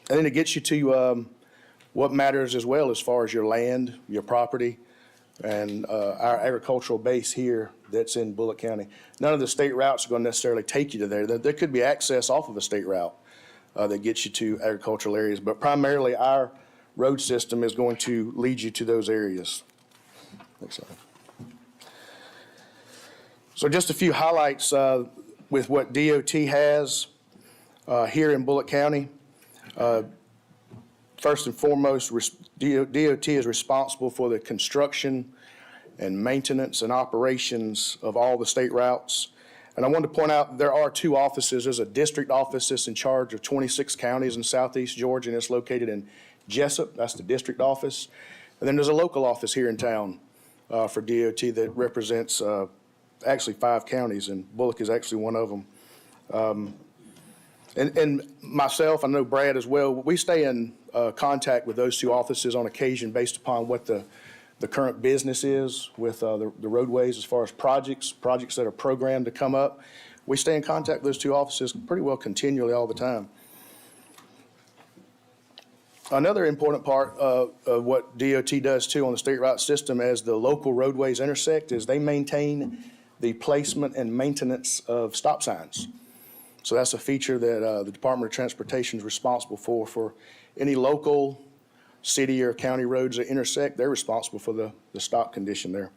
then it gets you to what matters as well as far as your land, your property, and our agricultural base here that's in Bulloch County. None of the state routes are going to necessarily take you to there. There could be access off of a state route that gets you to agricultural areas, but primarily our road system is going to lead you to those areas. Next slide. So just a few highlights with what DOT has here in Bulloch County. First and foremost, DOT is responsible for the construction and maintenance and operations of all the state routes. And I wanted to point out there are two offices. There's a district office that's in charge of 26 counties in southeast Georgia, and it's located in Jessup. That's the district office. And then there's a local office here in town for DOT that represents actually 5 counties, and Bulloch is actually one of them. And myself, I know Brad as well, we stay in contact with those two offices on occasion based upon what the current business is with the roadways as far as projects that are programmed to come up. We stay in contact with those two offices pretty well continually all the time. Another important part of what DOT does too on the state route system as the local roadways intersect is they maintain the placement and maintenance of stop signs. So that's a feature that the Department of Transportation is responsible for any local city or county roads that intersect. They're responsible for the stop condition there.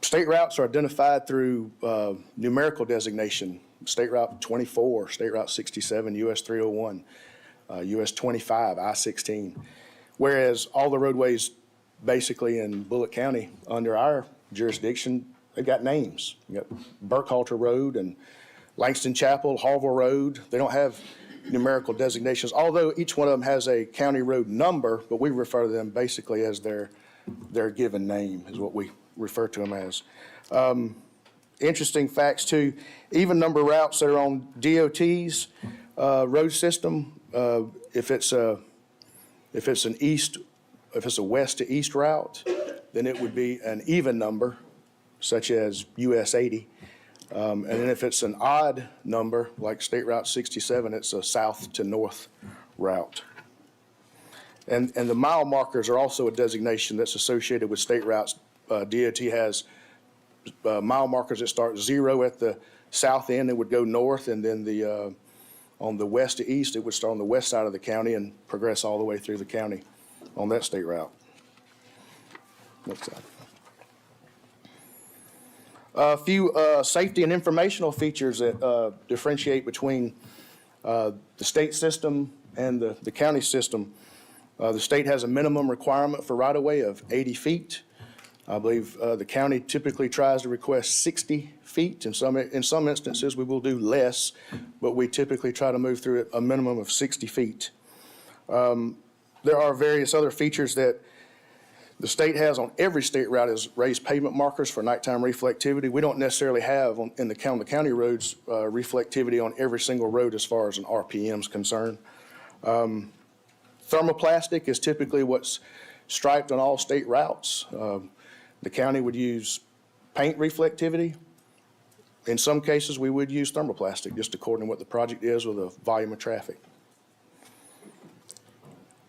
State routes are identified through numerical designation. State Route 24, State Route 67, US 301, US 25, I-16. Whereas all the roadways basically in Bulloch County under our jurisdiction, they've got names. You got Burkhalter Road and Langston Chapel, Harville Road. They don't have numerical designations, although each one of them has a county road number, but we refer to them basically as their given name is what we refer to them as. Interesting facts too, even number routes that are on DOT's road system, if it's an east if it's a west to east route, then it would be an even number, such as US 80. And then if it's an odd number, like State Route 67, it's a south to north route. And the mile markers are also a designation that's associated with state routes. DOT has mile markers that start 0 at the south end and would go north, and then on the west to east, it would start on the west side of the county and progress all the way through the county on that state route. Next slide. A few safety and informational features that differentiate between the state system and the county system. The state has a minimum requirement for right-of-way of 80 feet. I believe the county typically tries to request 60 feet. In some instances, we will do less, but we typically try to move through a minimum of 60 feet. There are various other features that the state has on every state route is raised pavement markers for nighttime reflectivity. We don't necessarily have in the county roads reflectivity on every single road as far as an RPM is concerned. Thermoplastic is typically what's striped on all state routes. The county would use paint reflectivity. In some cases, we would use thermoplastic, just according to what the project is or the volume of traffic.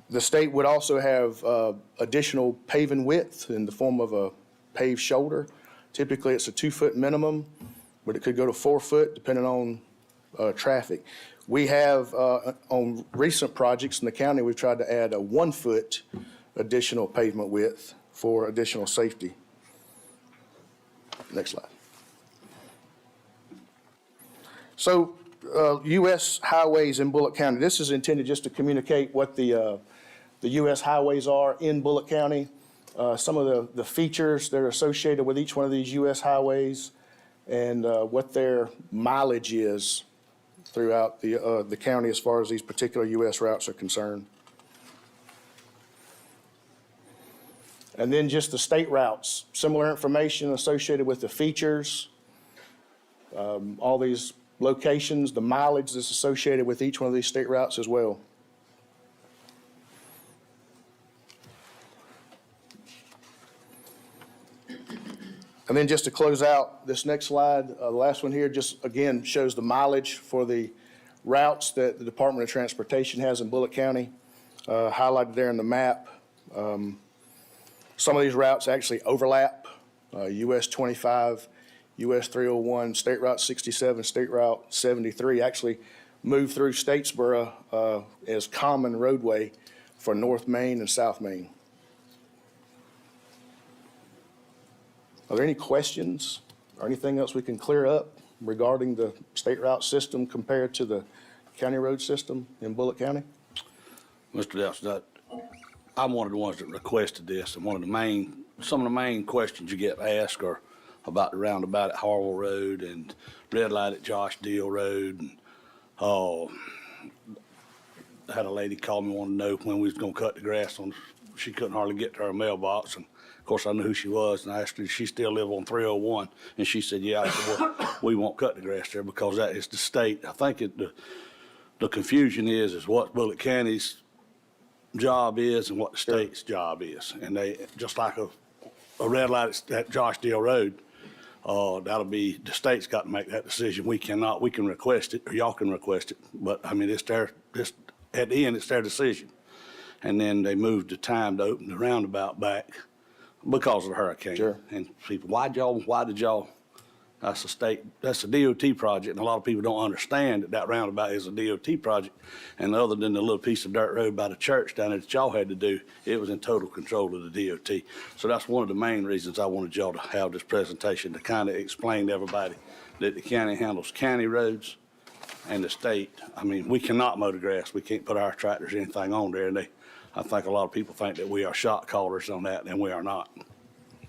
The state would also have additional paving width in the form of a paved shoulder. Typically, it's a 2-foot minimum, but it could go to 4 foot depending on traffic. We have, on recent projects in the county, we've tried to add a 1-foot additional pavement width for additional safety. Next slide. So, U.S. highways in Bulloch County. This is intended just to communicate what the U.S. highways are in Bulloch County. Some of the features that are associated with each one of these U.S. highways and what their mileage is throughout the county as far as these particular U.S. routes are concerned. And then just the state routes, similar information associated with the features, all these locations, the mileage that's associated with each one of these state routes as well. And then just to close out this next slide, the last one here just again shows the mileage for the routes that the Department of Transportation has in Bulloch County, highlighted there in the map. Some of these routes actually overlap, US 25, US 301, State Route 67, State Route 73 actually move through Statesboro as common roadway for North Main and South Main. Are there any questions or anything else we can clear up regarding the state route system compared to the county road system in Bulloch County? Mr. Delson, I'm one of the ones that requested this, and some of the main questions you get asked are about the roundabout at Harwell Road and red light at Josh Deal Road. And I had a lady call me, wanted to know when we was gonna cut the grass on, she couldn't hardly get to her mailbox, and of course I knew who she was, and I asked her, does she still live on 301? And she said, yeah. I said, well, we won't cut the grass there because that is the state. I think the confusion is what Bulloch County's job is and what the state's job is. And they, just like a red light at Josh Deal Road, that'll be, the state's got to make that decision. We can request it, or y'all can request it, but I mean, at the end, it's their decision. And then they moved the time to open the roundabout back because of the hurricane. Sure. And people, why did y'all, that's a DOT project, and a lot of people don't understand that roundabout is a DOT project. And other than the little piece of dirt road by the church down there that y'all had to do, it was in total control of the DOT. So that's one of the main reasons I wanted y'all to have this presentation, to kind of explain to everybody that the county handles county roads and the state. I mean, we cannot mow the grass. We can't put our tractors or anything on there. And I think a lot of people think that we are shot callers on that, and we are not.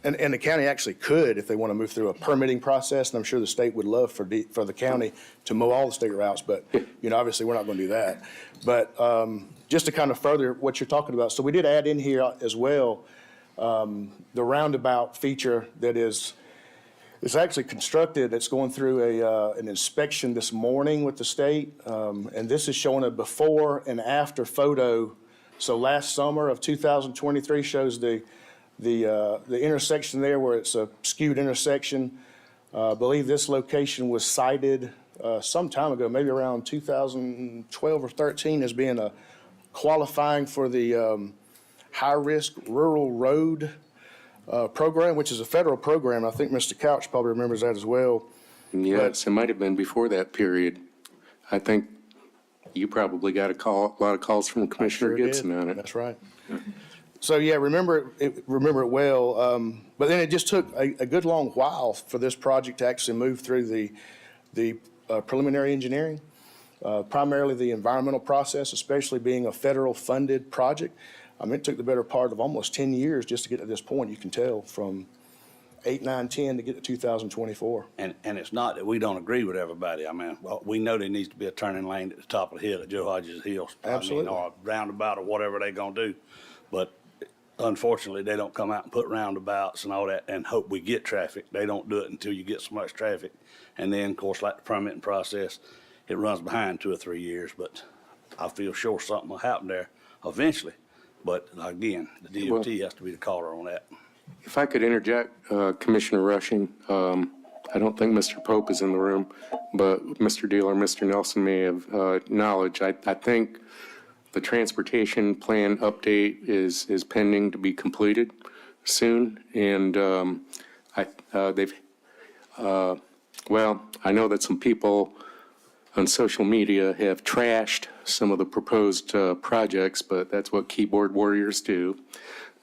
And the county actually could, if they want to move through a permitting process, and I'm sure the state would love for the county to mow all the state routes, but, obviously we're not going to do that. But just to kind of further what you're talking about, so we did add in here as well the roundabout feature that is actually constructed. It's going through an inspection this morning with the state, and this is showing a before and after photo So last summer of 2023 shows the intersection there where it's a skewed intersection. I believe this location was cited some time ago, maybe around 2012 or 13, as being a qualifying for the high-risk rural road program, which is a federal program. I think Mr. Couch probably remembers that as well. Yes, it might have been before that period. I think you probably got a lot of calls from Commissioner Sure did. Gibson on it. That's right. So, yeah, remember it well. But then it just took a good long while for this project to actually move through the preliminary engineering, primarily the environmental process, especially being a federal-funded project. I mean, it took the better part of almost 10 years just to get to this point, you can tell, from 8, 9, 10 to get to 2024. And it's not that we don't agree with everybody. I mean, well, we know there needs to be a turning lane at the top of the hill at Joe Hodges Hill. Absolutely. I mean, or a roundabout or whatever they're gonna do. But unfortunately, they don't come out and put roundabouts and all that and hope we get traffic. They don't do it until you get so much traffic. And then, of course, like the permitting process, it runs behind 2 or 3 years. But I feel sure something will happen there eventually. But again, the DOT has to be the caller on that. If I could interject, Commissioner Rushing, I don't think Mr. Pope is in the room, but Mr. Deal or Mr. Nelson may have knowledge. I think the transportation plan update is pending to be completed soon, and I know that some people on social media have trashed some of the proposed projects, but that's what keyboard warriors do.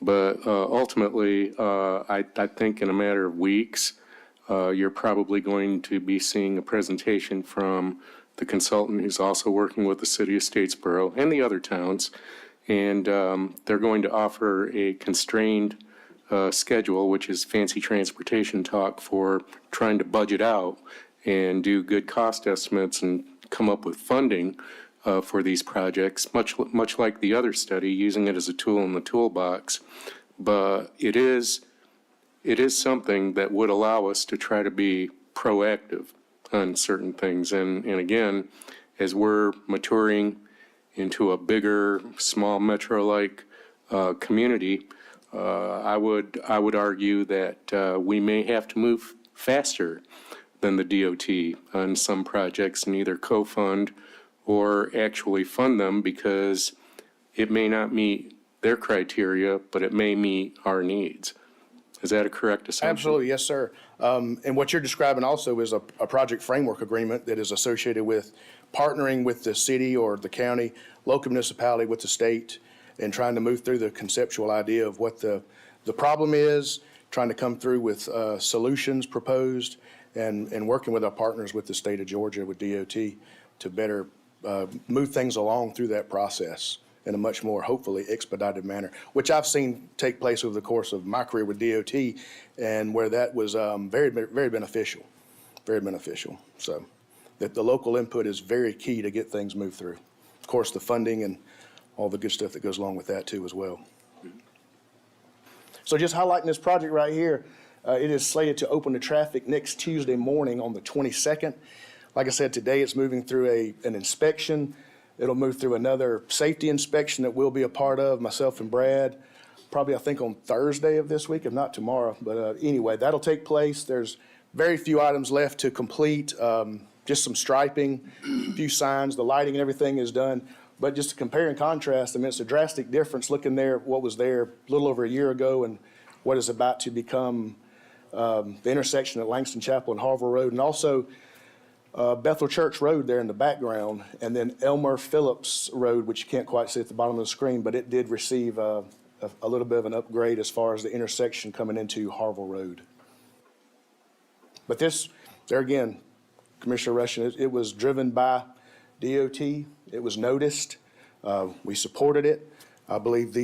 But ultimately, I think in a matter of weeks, you're probably going to be seeing a presentation from the consultant who's also working with the city of Statesboro and the other towns. And they're going to offer a constrained schedule, which is fancy transportation talk for trying to budget out and do good cost estimates and come up with funding for these projects, much like the other study, using it as a tool in the toolbox. But it is something that would allow us to try to be proactive on certain things. And again, as we're maturing into a bigger, small metro-like community, I would argue that we may have to move faster than the DOT on some projects and either co-fund or actually fund them, because it may not meet their criteria, but it may meet our needs. Is that a correct assumption? Absolutely, yes, sir. And what you're describing also is a project framework agreement that is associated with partnering with the city or the county, local municipality, with the state, and trying to move through the conceptual idea of what the problem is, trying to come through with solutions proposed, and working with our partners with the state of Georgia, with DOT, to better move things along through that process in a much more, hopefully, expedited manner, which I've seen take place over the course of my career with DOT, and where that was very, very beneficial, very beneficial. So that the local input is very key to get things moved through. Of course, the funding and all the good stuff that goes along with that too as well. So just highlighting this project right here, it is slated to open to traffic next Tuesday morning on the 22nd. Like I said, today it's moving through an inspection. It'll move through another safety inspection that we'll be a part of, myself and Brad, probably I think on Thursday of this week, if not tomorrow. But anyway, that'll take place. There's very few items left to complete, just some striping, a few signs, the lighting and everything is done. But just to compare and contrast, I mean, it's a drastic difference looking there, what was there a little over a year ago and what is about to become the intersection at Langston Chapel and Harville Road, and also Bethel Church Road there in the background, and then Elmer Phillips Road, which you can't quite see at the bottom of the screen, but it did receive a little bit of an upgrade as far as the intersection coming into Harville Road. But this, there again, Commissioner Rushing, it was driven by DOT. It was noticed. We supported it. I believe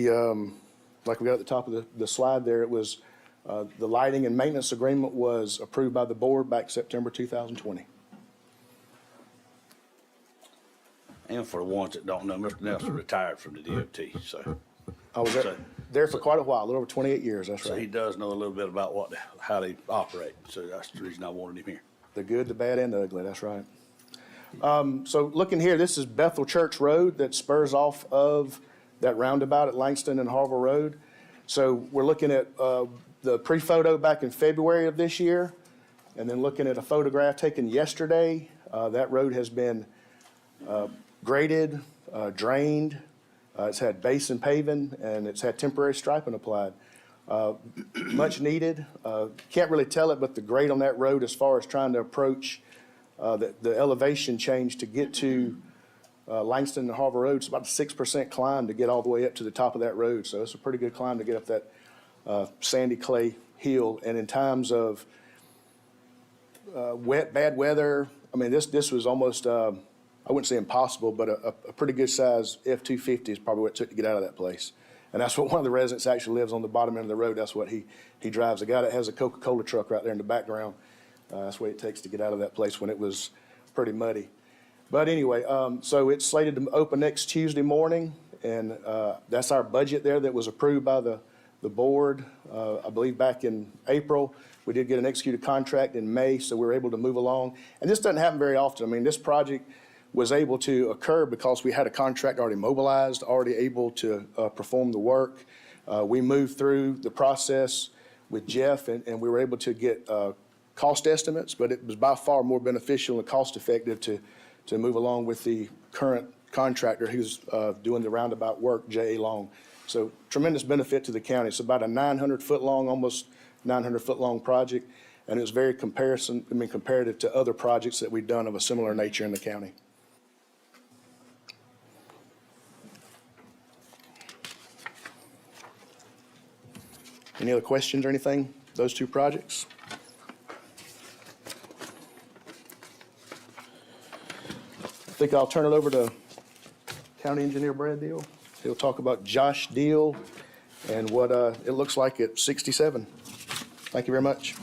like we got at the top of the slide there, it was the lighting and maintenance agreement was approved by the board back September 2020. And for the ones that don't know, Mr. Nelson retired from the DOT, so. I was there for quite a while, a little over 28 years, that's So he right. does know a little bit about how they operate, so that's the reason I wanted him here. The good, the bad, and the ugly, that's right. So looking here, this is Bethel Church Road that spurs off of that roundabout at Langston and Harville Road. So we're looking at the pre-photo back in February of this year, and then looking at a photograph taken yesterday. That road has been graded, drained. It's had base and paving, and it's had temporary striping applied. Much needed. Can't really tell it, but the grade on that road as far as trying to approach the elevation change to get to Langston and Harville Road, it's about a 6% climb to get all the way up to the top of that road. So it's a pretty good climb to get up that sandy clay hill. And in times of bad weather, I mean, this was almost, I wouldn't say impossible, but a pretty good size F-250 is probably what it took to get out of that place. And that's what one of the residents actually lives on the bottom end of the road. That's what he drives. The guy that has a Coca-Cola truck right there in the background, that's what it takes to get out of that place when it was pretty muddy. But anyway, so it's slated to open next Tuesday morning, and that's our budget there that was approved by the board, I believe back in April. We did get an executed contract in May, so we were able to move along. And this doesn't happen very often. I mean, this project was able to occur because we had a contract already mobilized, already able to perform the work. We moved through the process with Jeff, and we were able to get cost estimates, but it was by far more beneficial and cost-effective to move along with the current contractor who's doing the roundabout work, J.A. Long. So tremendous benefit to the county. It's about a 900-foot-long, almost 900-foot-long project, and it was very comparative to other projects that we've done of a similar nature in the county. Any other questions or anything? Those two projects? I think I'll turn it over to County Engineer Brad Deal. He'll talk about Josh Deal and what it looks like at 67. Thank you very much.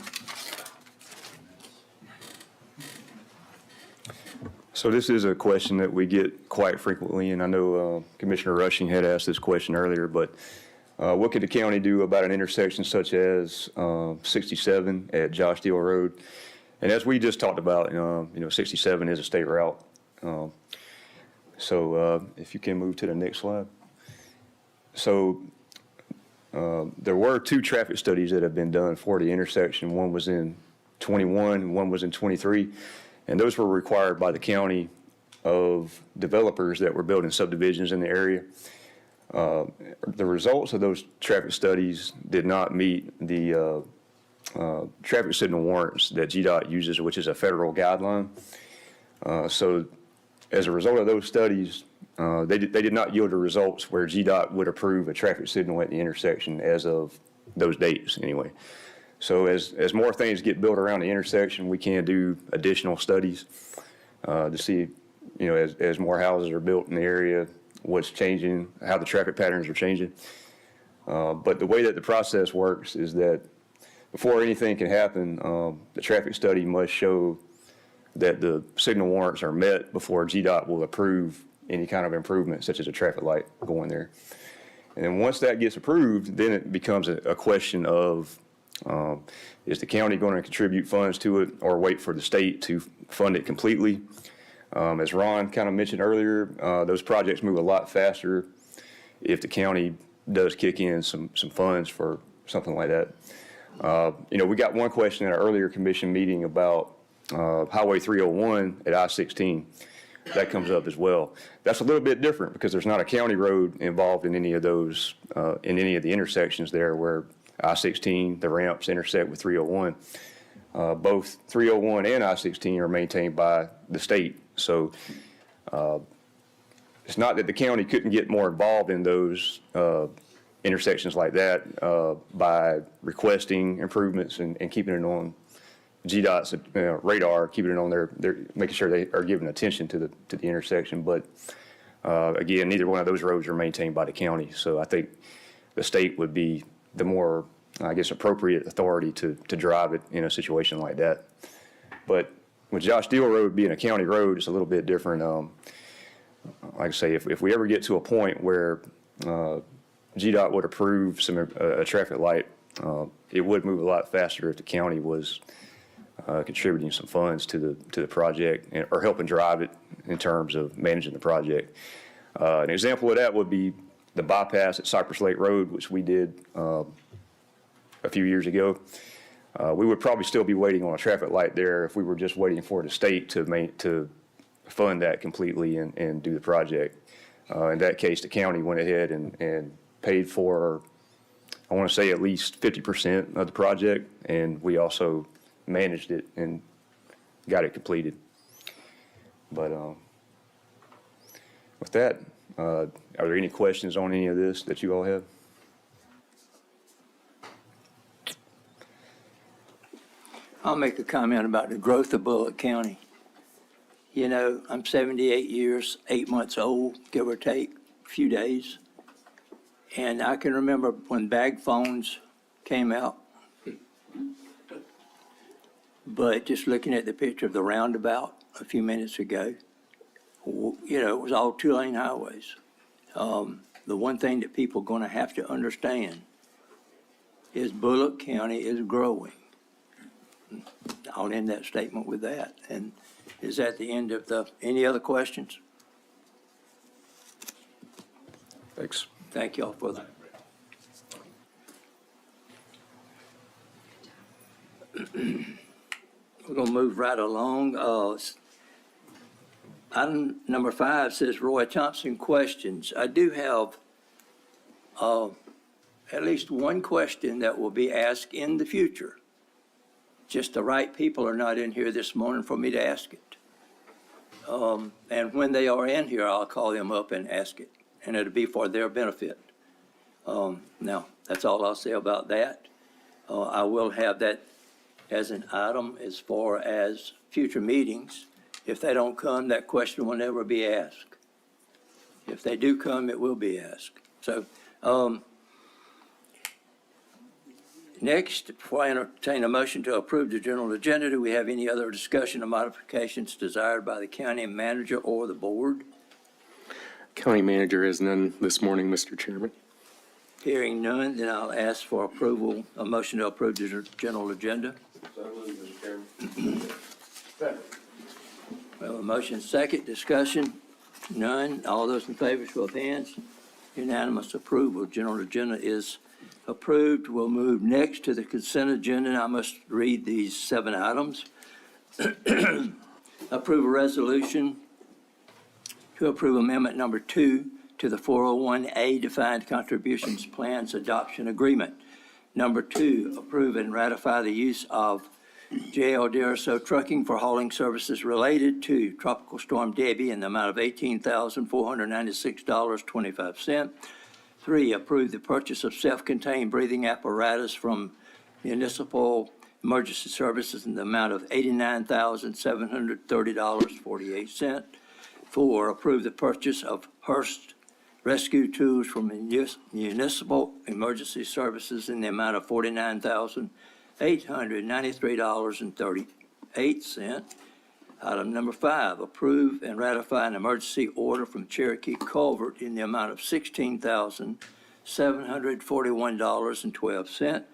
So this is a question that we get quite frequently, and I know Commissioner Rushing had asked this question earlier, but what could the county do about an intersection such as 67 at Josh Deal Road? And as we just talked about, 67 is a state route. So if you can move to the next slide. So there were two traffic studies that have been done for the intersection. One was in 21, one was in 23, and those were required by the county of developers that were building subdivisions in the area. The results of those traffic studies did not meet the traffic signal warrants that GDOT uses, which is a federal guideline. So as a result of those studies, they did not yield the results where GDOT would approve a traffic signal at the intersection as of those dates anyway. So as more things get built around the intersection, we can do additional studies to see, as more houses are built in the area, what's changing, how the traffic patterns are changing. But the way that the process works is that before anything can happen, the traffic study must show that the signal warrants are met before GDOT will approve any kind of improvement, such as a traffic light going there. And then once that gets approved, then it becomes a question of, is the county going to contribute funds to it or wait for the state to fund it completely? As Ron kind of mentioned earlier, those projects move a lot faster if the county does kick in some funds for something like that. We got one question at our earlier commission meeting about Highway 301 at I-16. That comes up as well. That's a little bit different because there's not a county road involved in any of those, in any of the intersections there where I-16, the ramps intersect with 301. Both 301 and I-16 are maintained by the state. So it's not that the county couldn't get more involved in those intersections like that by requesting improvements and keeping it on GDOT's radar, keeping it on their making sure they are giving attention to the intersection. But again, neither one of those roads are maintained by the county. So I think the state would be the more, I guess, appropriate authority to drive it in a situation like that. But with Josh Deal Road being a county road, it's a little bit different. Like I say, if we ever get to a point where GDOT would approve a traffic light, it would move a lot faster if the county was contributing some funds to the project or helping drive it in terms of managing the project. An example of that would be the bypass at Cypress Lake Road, which we did a few years ago. We would probably still be waiting on a traffic light there if we were just waiting for the state to fund that completely and do the project. In that case, the county went ahead and paid for, I want to say, at least 50% of the project, and we also managed it and got it completed. But with that, are there any questions on any of this that you all have? I'll make a comment about the growth of Bulloch County. You know, I'm 78 years, 8 months old, give or take, a few days. And I can remember when bag phones came out. But just looking at the picture of the roundabout a few minutes ago, you know, it was all two-lane highways. The one thing that people are going to have to understand is Bulloch County is growing. I'll end that statement with that. And is that the end of any other questions? Thanks. Thank y'all for that. We're going to move right along. Item number 5 says Roy Thompson questions. I do have at least one question that will be asked in the future. Just the right people are not in here this morning for me to ask it. And when they are in here, I'll call them up and ask it, and it'll be for their benefit. Now, that's all I'll say about that. I will have that as an item as far as future meetings. If they don't come, that question will never be asked. If they do come, it will be asked. So, next, before I entertain a motion to approve the general agenda, do we have any other discussion or modifications desired by the county manager or the board? County manager has none this morning, Mr. Chairman. Hearing none, then I'll ask for approval, a motion to approve the general agenda. Well, a motion second, discussion, none. All those in favor, show of hands. Unanimous approval. General agenda is approved. We'll move next to the consent agenda, and I must read these 7 items. Approve a resolution to approve amendment number 2 to the 401A Defined Contributions Plans Adoption Agreement. Number 2, approve and ratify the use of J.L. Deriso Trucking for hauling services related to Tropical Storm Debbie in the amount of $18,496.25. 3, approve the purchase of self-contained breathing apparatus from Municipal Emergency Services in the amount of $89,730.48. 4, approve the purchase of Hearst Rescue Tools from Municipal Emergency Services in the amount of $49,893.38. Item number 5, approve and ratify an emergency order from Cherokee Culvert in the amount of $16,741.12.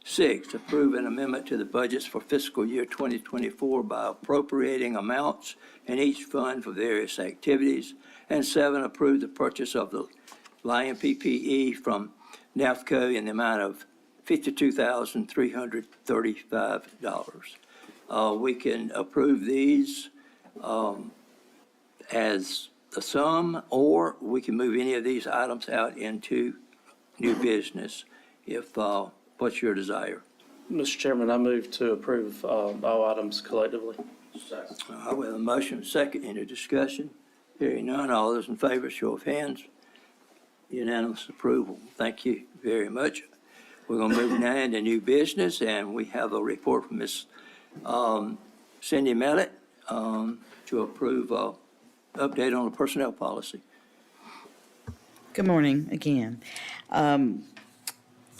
6, approve an amendment to the budgets for fiscal year 2024 by appropriating amounts in each fund for various activities. And 7, approve the purchase of the Lion PPE from NAFCO in the amount of $52,335. We can approve these as the sum, or we can move any of these items out into new business. If what's your desire? Mr. Chairman, I move to approve all items collectively. We have a motion, second, into discussion. Hearing none, all those in favor, show of hands. Unanimous approval. Thank you very much. We're going to move now into new business, and we have a report from Ms. Cindy Mellett to approve update on the personnel policy. Good morning again.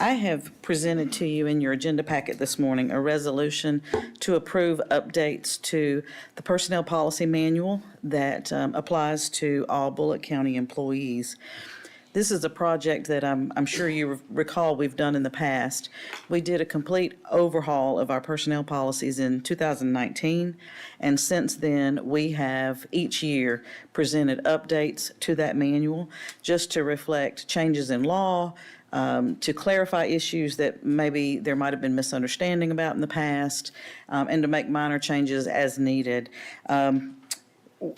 I have presented to you in your agenda packet this morning a resolution to approve updates to the personnel policy manual that applies to all Bulloch County employees. This is a project that I'm sure you recall we've done in the past. We did a complete overhaul of our personnel policies in 2019, and since then, we have each year presented updates to that manual just to reflect changes in law, to clarify issues that maybe there might have been misunderstanding about in the past, and to make minor changes as needed.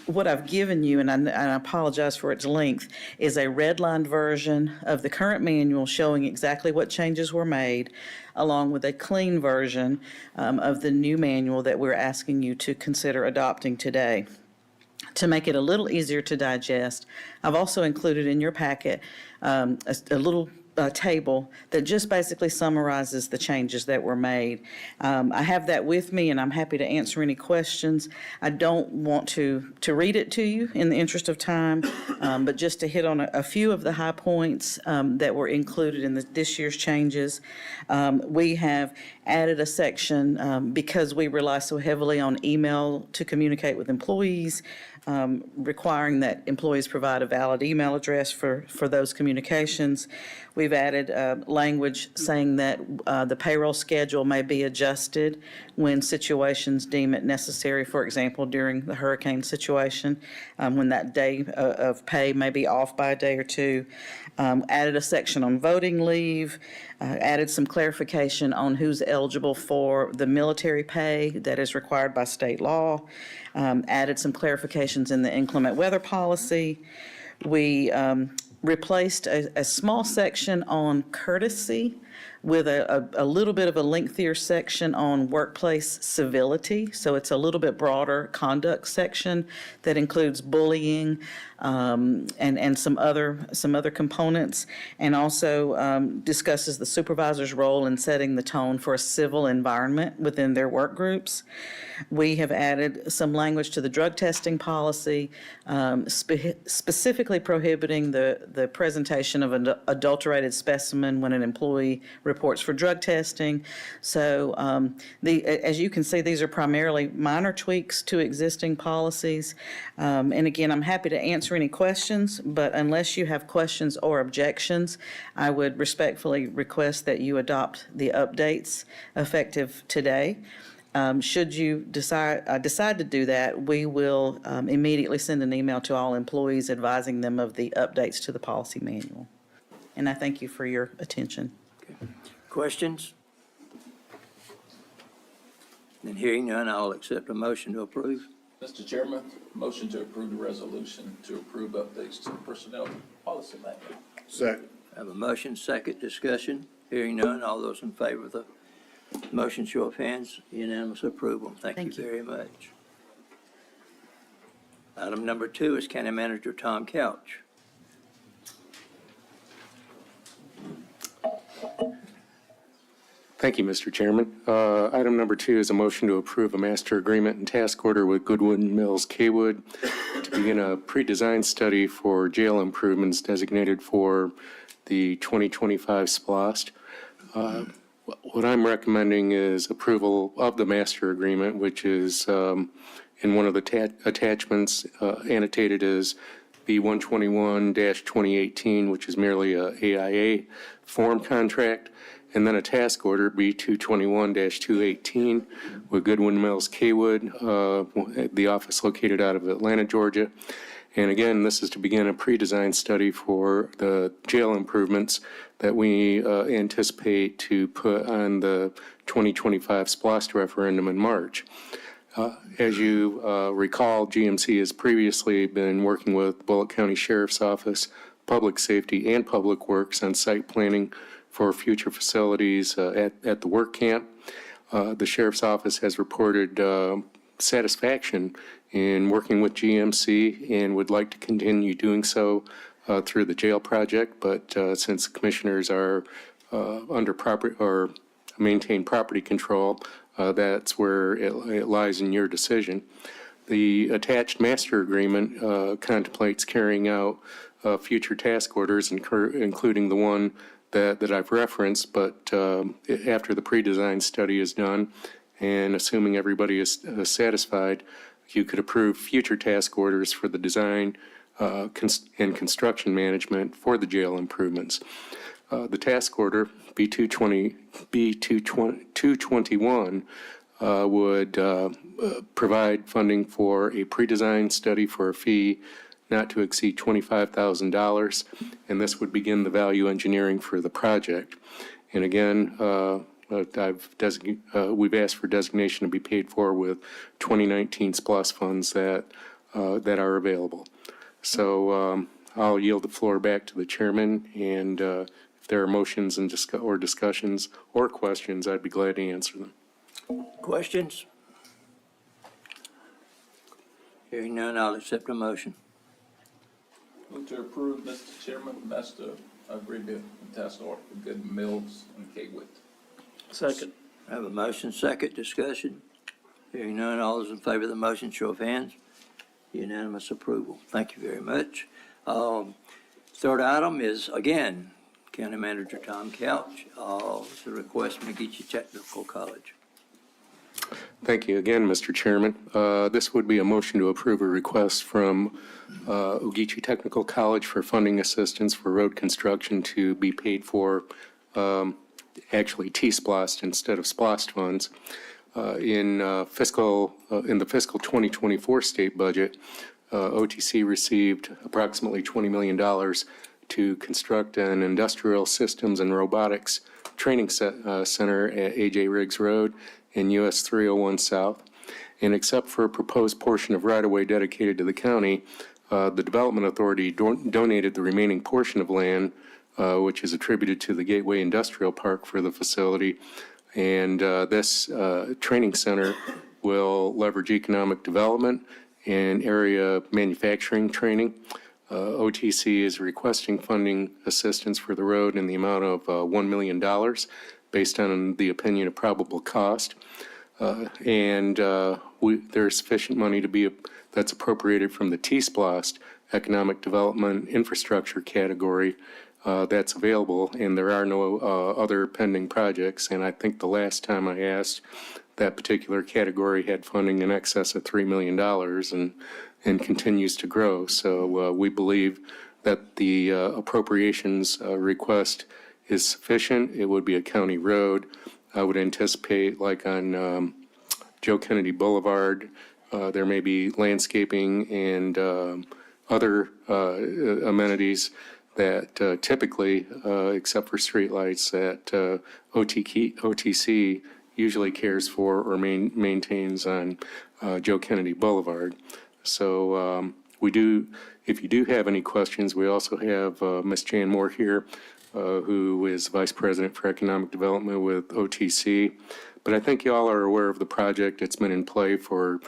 What I've given you, and I apologize for its length, is a redlined version of the current manual showing exactly what changes were made, along with a clean version of the new manual that we're asking you to consider adopting today. To make it a little easier to digest, I've also included in your packet a little table that just basically summarizes the changes that were made. I have that with me, and I'm happy to answer any questions. I don't want to read it to you in the interest of time, but just to hit on a few of the high points that were included in this year's changes. We have added a section because we rely so heavily on email to communicate with employees, requiring that employees provide a valid email address for those communications. We've added language saying that the payroll schedule may be adjusted when situations deem it necessary, for example, during the hurricane situation, when that day of pay may be off by a day or two. Added a section on voting leave, added some clarification on who's eligible for the military pay that is required by state law, added some clarifications in the inclement weather policy. We replaced a small section on courtesy with a little bit of a lengthier section on workplace civility. So it's a little bit broader conduct section that includes bullying and some other components, and also discusses the supervisor's role in setting the tone for a civil environment within their work groups. We have added some language to the drug testing policy, specifically prohibiting the presentation of an adulterated specimen when an employee reports for drug testing. So as you can see, these are primarily minor tweaks to existing policies. And again, I'm happy to answer any questions, but unless you have questions or objections, I would respectfully request that you adopt the updates effective today. Should you decide to do that, we will immediately send an email to all employees advising them of the updates to the policy manual. And I thank you for your attention. Questions? And hearing none, I'll accept a motion to approve. Mr. Chairman, motion to approve the resolution to approve updates to the personnel policy manual. Second. I have a motion, second discussion. Hearing none, all those in favor of the motion, show of hands. Unanimous approval. Thank you very much. Item number 2 is County Manager Tom Couch. Thank you, Mr. Chairman. Item number 2 is a motion to approve a master agreement and task order with Goodwin Mills Kaywood to begin a pre-design study for jail improvements designated for the 2025 SPLOST. What I'm recommending is approval of the master agreement, which is in one of the attachments annotated as B121-2018, which is merely a AIA form contract, and then a task order, B221-218, with Goodwin Mills Kaywood, the office located out of Atlanta, Georgia. And again, this is to begin a pre-design study for the jail improvements that we anticipate to put on the 2025 SPLOST referendum in March. As you recall, GMC has previously been working with Bulloch County Sheriff's Office, Public Safety, and Public Works on site planning for future facilities at the work camp. The Sheriff's Office has reported satisfaction in working with GMC and would like to continue doing so through the jail project, but since commissioners are under property or maintain property control, that's where it lies in your decision. The attached master agreement contemplates carrying out future task orders, including the one that I've referenced, but after the pre-design study is done and assuming everybody is satisfied, you could approve future task orders for the design, and construction management for the jail improvements. The task order, B221, would provide funding for a pre-designed study for a fee not to exceed $25,000, and this would begin the value engineering for the project. And again, we've asked for designation to be paid for with 2019 SPLOST funds that are available. So I'll yield the floor back to the chairman, and if there are motions and discussions or questions, I'd be glad to answer them. Questions? Hearing none, I'll accept a motion. Move to approve, Mr. Chairman. That's the agreement and task order for Good Mills and Kaywood. Second. I have a motion, second discussion. Hearing none, all those in favor of the motion, show of hands. Unanimous approval. Thank you very much. Third item is, again, County Manager Tom Couch. It's a request from McGeechee Technical College. Thank you again, Mr. Chairman. This would be a motion to approve a request from Ogeechee Technical College for funding assistance for road construction to be paid for, actually T-SPLOST instead of SPLOST funds. In the fiscal 2024 state budget, OTC received approximately $20 million to construct an industrial systems and robotics training center at A.J. Riggs Road in US 301 South. And except for a proposed portion of right-of-way dedicated to the county, the Development Authority donated the remaining portion of land, which is attributed to the Gateway Industrial Park for the facility. And this training center will leverage economic development and area manufacturing training. OTC is requesting funding assistance for the road in the amount of $1 million based on the opinion of probable cost. There's sufficient money that's appropriated from the T-SPLOST Economic Development Infrastructure category that's available, and there are no other pending projects. And I think the last time I asked, that particular category had funding in excess of $3 million and continues to grow. So we believe that the appropriations request is sufficient. It would be a county road. I would anticipate, like on Joe Kennedy Boulevard, there may be landscaping and other amenities that typically, except for streetlights, that OTC usually cares for or maintains on Joe Kennedy Boulevard. So if you do have any questions, we also have Ms. Jan Moore here, who is Vice President for Economic Development with OTC. But I think you all are aware of the project. It's been in play for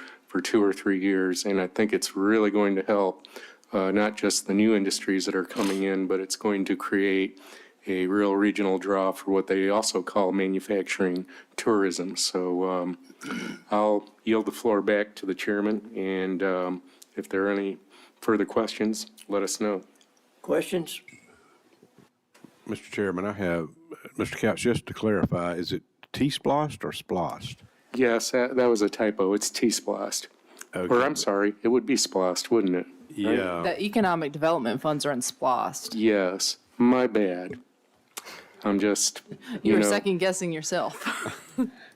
2 or 3 years, and I think it's really going to help not just the new industries that are coming in, but it's going to create a real regional draw for what they also call manufacturing tourism. So I'll yield the floor back to the chairman, and if there are any further questions, let us know. Questions? Mr. Chairman, I have, Mr. Couch, just to clarify, is it T-SPLOST or SPLOST? Yes, that was a typo. It's T-SPLOST. Okay. Or I'm sorry, it would be SPLOST, wouldn't it? Yeah. The economic development funds are in SPLOST. Yes, my bad. I'm just, You were second guessing yourself.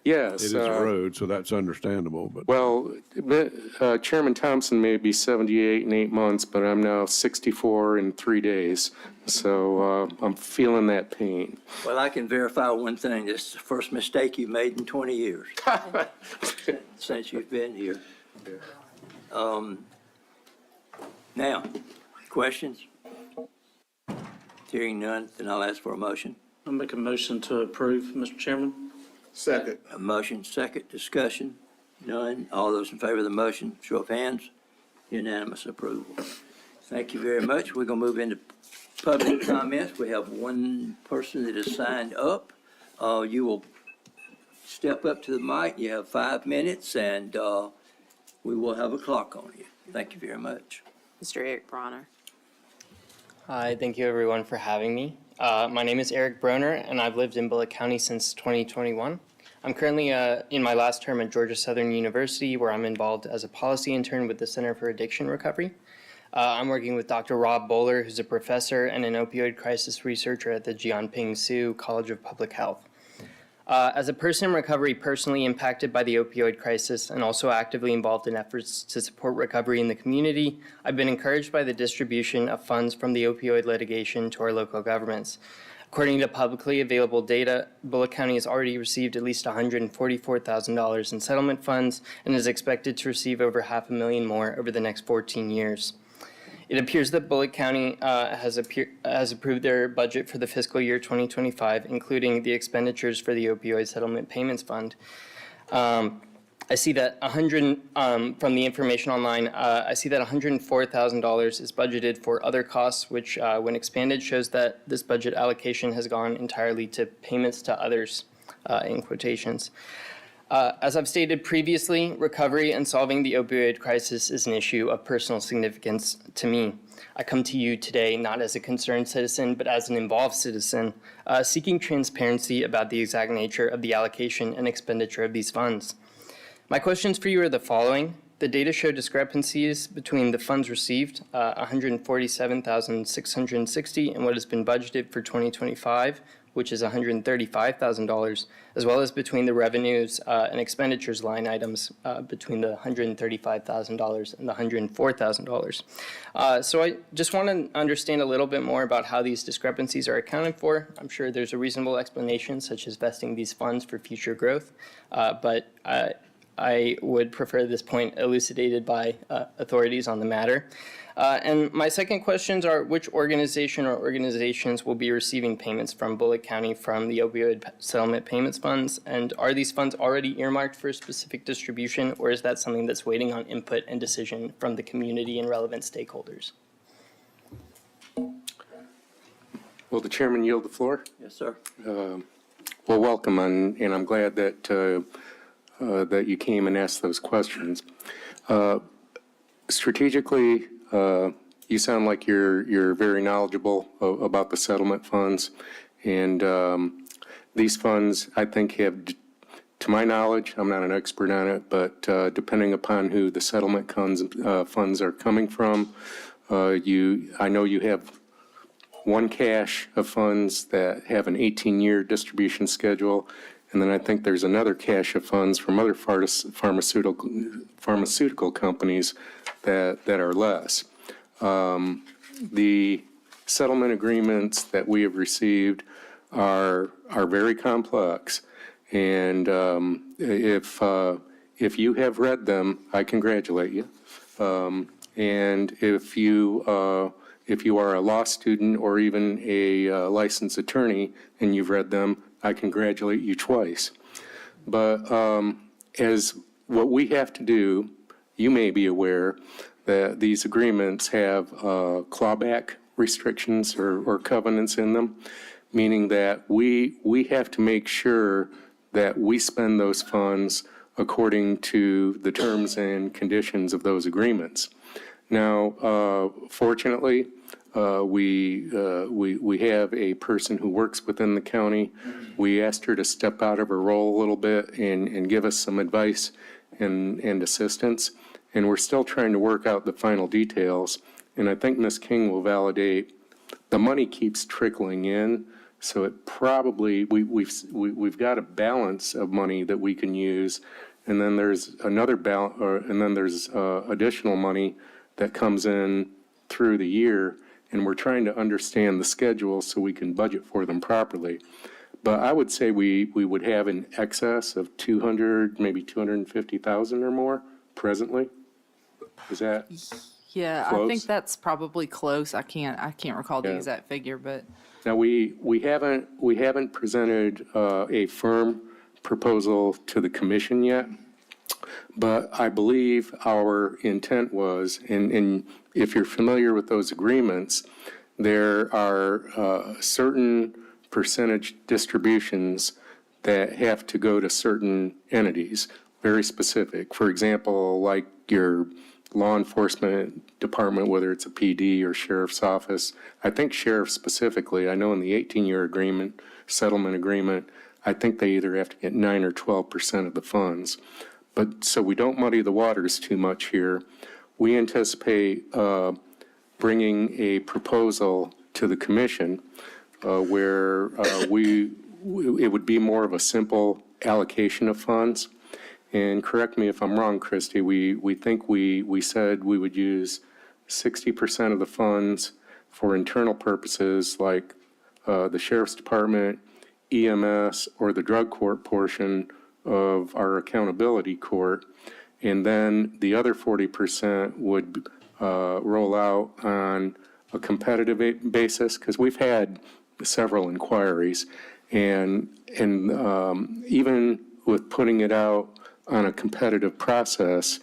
Yes. It is a road, so that's understandable, but. Well, Chairman Thompson may be 78 in 8 months, but I'm now 64 in 3 days. So I'm feeling that pain. Well, I can verify one thing. This is the first mistake you've made in 20 years since you've been here. Now, questions? Hearing none, then I'll ask for a motion. I'll make a motion to approve, Mr. Chairman. Second. A motion, second, discussion. None. All those in favor of the motion, show of hands. Unanimous approval. Thank you very much. We're going to move into public comments. We have one person that has signed up. You will step up to the mic. You have 5 minutes, and we will have a clock on you. Thank you very much. Mr. Eric Bronner. Hi, thank you everyone for having me. My name is Eric Broner, and I've lived in Bulloch County since 2021. I'm currently in my last term at Georgia Southern University, where I'm involved as a policy intern with the Center for Addiction Recovery. I'm working with Dr. Rob Bowler, who's a professor and an opioid crisis researcher at the Jianping Su College of Public Health. As a person in recovery personally impacted by the opioid crisis and also actively involved in efforts to support recovery in the community, I've been encouraged by the distribution of funds from the opioid litigation to our local governments. According to publicly available data, Bulloch County has already received at least $144,000 in settlement funds and is expected to receive over $500,000 more over the next 14 years. It appears that Bulloch County has approved their budget for the fiscal year 2025, including the expenditures for the opioid settlement payments fund. I see that from the information online, I see that $104,000 is budgeted for other costs, which when expanded shows that this budget allocation has gone entirely to payments to others, in quotations. As I've stated previously, recovery and solving the opioid crisis is an issue of personal significance to me. I come to you today not as a concerned citizen, but as an involved citizen, seeking transparency about the exact nature of the allocation and expenditure of these funds. My questions for you are the following. The data show discrepancies between the funds received, $147,660, and what has been budgeted for 2025, which is $135,000, as well as between the revenues and expenditures line items between the $135,000 and the $104,000. So I just want to understand a little bit more about how these discrepancies are accounted for. I'm sure there's a reasonable explanation, such as vesting these funds for future growth, but I would prefer this point elucidated by authorities on the matter. And my second questions are, which organization or organizations will be receiving payments from Bulloch County from the opioid settlement payments funds? And are these funds already earmarked for a specific distribution, or is that something that's waiting on input and decision from the community and relevant stakeholders? Will the chairman yield the floor? Yes, sir. Well, welcome, and I'm glad that that you came and asked those questions. Strategically, you sound like you're very knowledgeable about the settlement funds, and these funds, I think, have, to my knowledge, I'm not an expert on it, but depending upon who the settlement funds are coming from, I know you have one cache of funds that have an 18-year distribution schedule. And then I think there's another cache of funds from other pharmaceutical companies that are less. The settlement agreements that we have received are very complex. And if you have read them, I congratulate you. And if you are a law student or even a licensed attorney and you've read them, I congratulate you twice. But as what we have to do, you may be aware that these agreements have clawback restrictions or covenants in them, meaning that we have to make sure that we spend those funds according to the terms and conditions of those agreements. Now, fortunately, we have a person who works within the county. We asked her to step out of her role a little bit and give us some advice and assistance. And we're still trying to work out the final details. And I think Ms. King will validate, the money keeps trickling in. So it probably, we've got a balance of money that we can use. And then there's another and then there's additional money that comes in through the year. And we're trying to understand the schedule so we can budget for them properly. But I would say we would have an excess of 200, maybe 250,000 or more presently. Is that Yeah, close? I think that's probably close. I can't recall the exact figure, but Now, we haven't presented a firm proposal to the commission yet, but I believe our intent was, and if you're familiar with those agreements, there are certain percentage distributions that have to go to certain entities, very specific. For example, like your law enforcement department, whether it's a PD or sheriff's office. I think sheriff specifically, I know in the 18-year agreement, settlement agreement, I think they either have to get 9 or 12% of the funds. But so we don't muddy the waters too much here. We anticipate bringing a proposal to the commission where it would be more of a simple allocation of funds. And correct me if I'm wrong, Christie, we think we said we would use 60% of the funds for internal purposes like the sheriff's department, EMS, or the drug court portion of our accountability court. And then the other 40% would roll out on a competitive basis, because we've had several inquiries. And even with putting it out on a competitive process,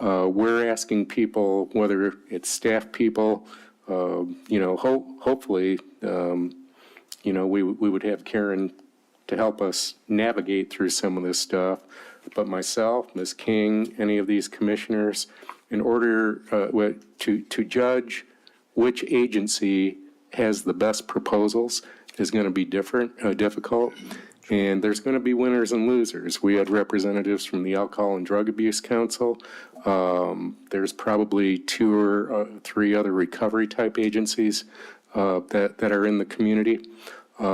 we're asking people, whether it's staff people, hopefully, we would have Karen to help us navigate through some of this stuff. But myself, Ms. King, any of these commissioners, in order to judge which agency has the best proposals is going to be difficult. And there's going to be winners and losers. We had representatives from the Alcohol and Drug Abuse Council. There's probably 2 or 3 other recovery type agencies that are in the community.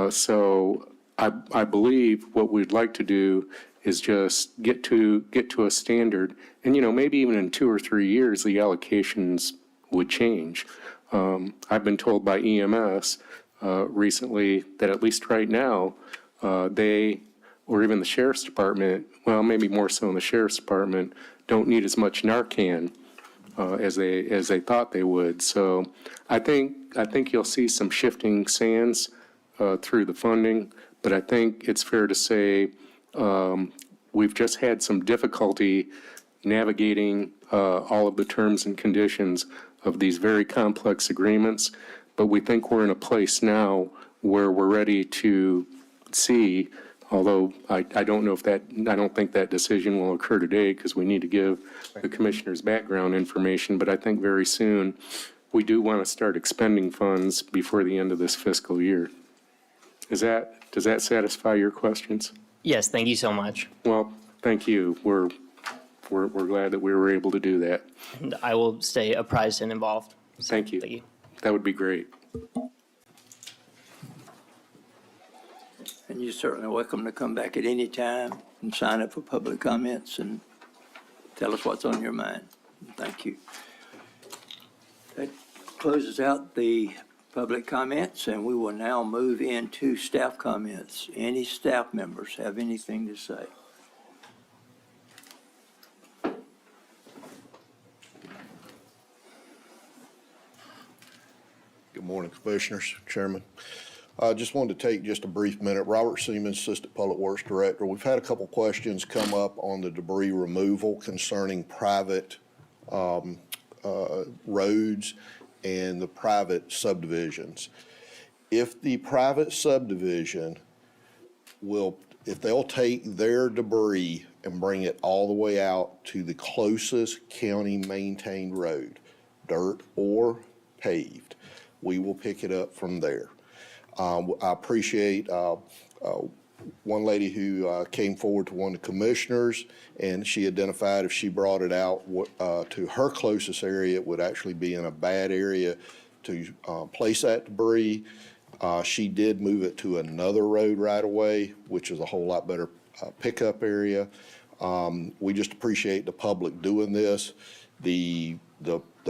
So I believe what we'd like to do is just get to a standard, and maybe even in 2 or 3 years the allocations would change. I've been told by EMS recently that at least right now they, or even the sheriff's department, well, maybe more so in the sheriff's department, don't need as much Narcan as they thought they would. So I think you'll see some shifting sands through the funding, but I think it's fair to say we've just had some difficulty navigating all of the terms and conditions of these very complex agreements, but we think we're in a place now where we're ready to see, although I don't think that decision will occur today because we need to give the commissioners background information, but I think very soon we do want to start expending funds before the end of this fiscal year. Does that satisfy your questions? Yes, thank you so much. Well, thank you. We're glad that we were able to do that. And I will stay apprised and involved. Thank you. Thank you. That would be great. And you're certainly welcome to come back at any time and sign up for public comments and tell us what's on your mind. Thank you. That closes out the public comments, and we will now move into staff comments. Any staff members have anything to say? Good morning, Commissioners, Chairman. I just wanted to take just a brief minute. Robert Siemens, Assistant Public Works Director. We've had a couple questions come up on the debris removal concerning private roads and the private subdivisions. If the private subdivision if they'll take their debris and bring it all the way out to the closest county-maintained road, dirt or paved, we will pick it up from there. I appreciate one lady who came forward to one of the commissioners, and she identified if she brought it out to her closest area, it would actually be in a bad area to place that debris. She did move it to another road right away, which is a whole lot better pickup area. We just appreciate the public doing this. The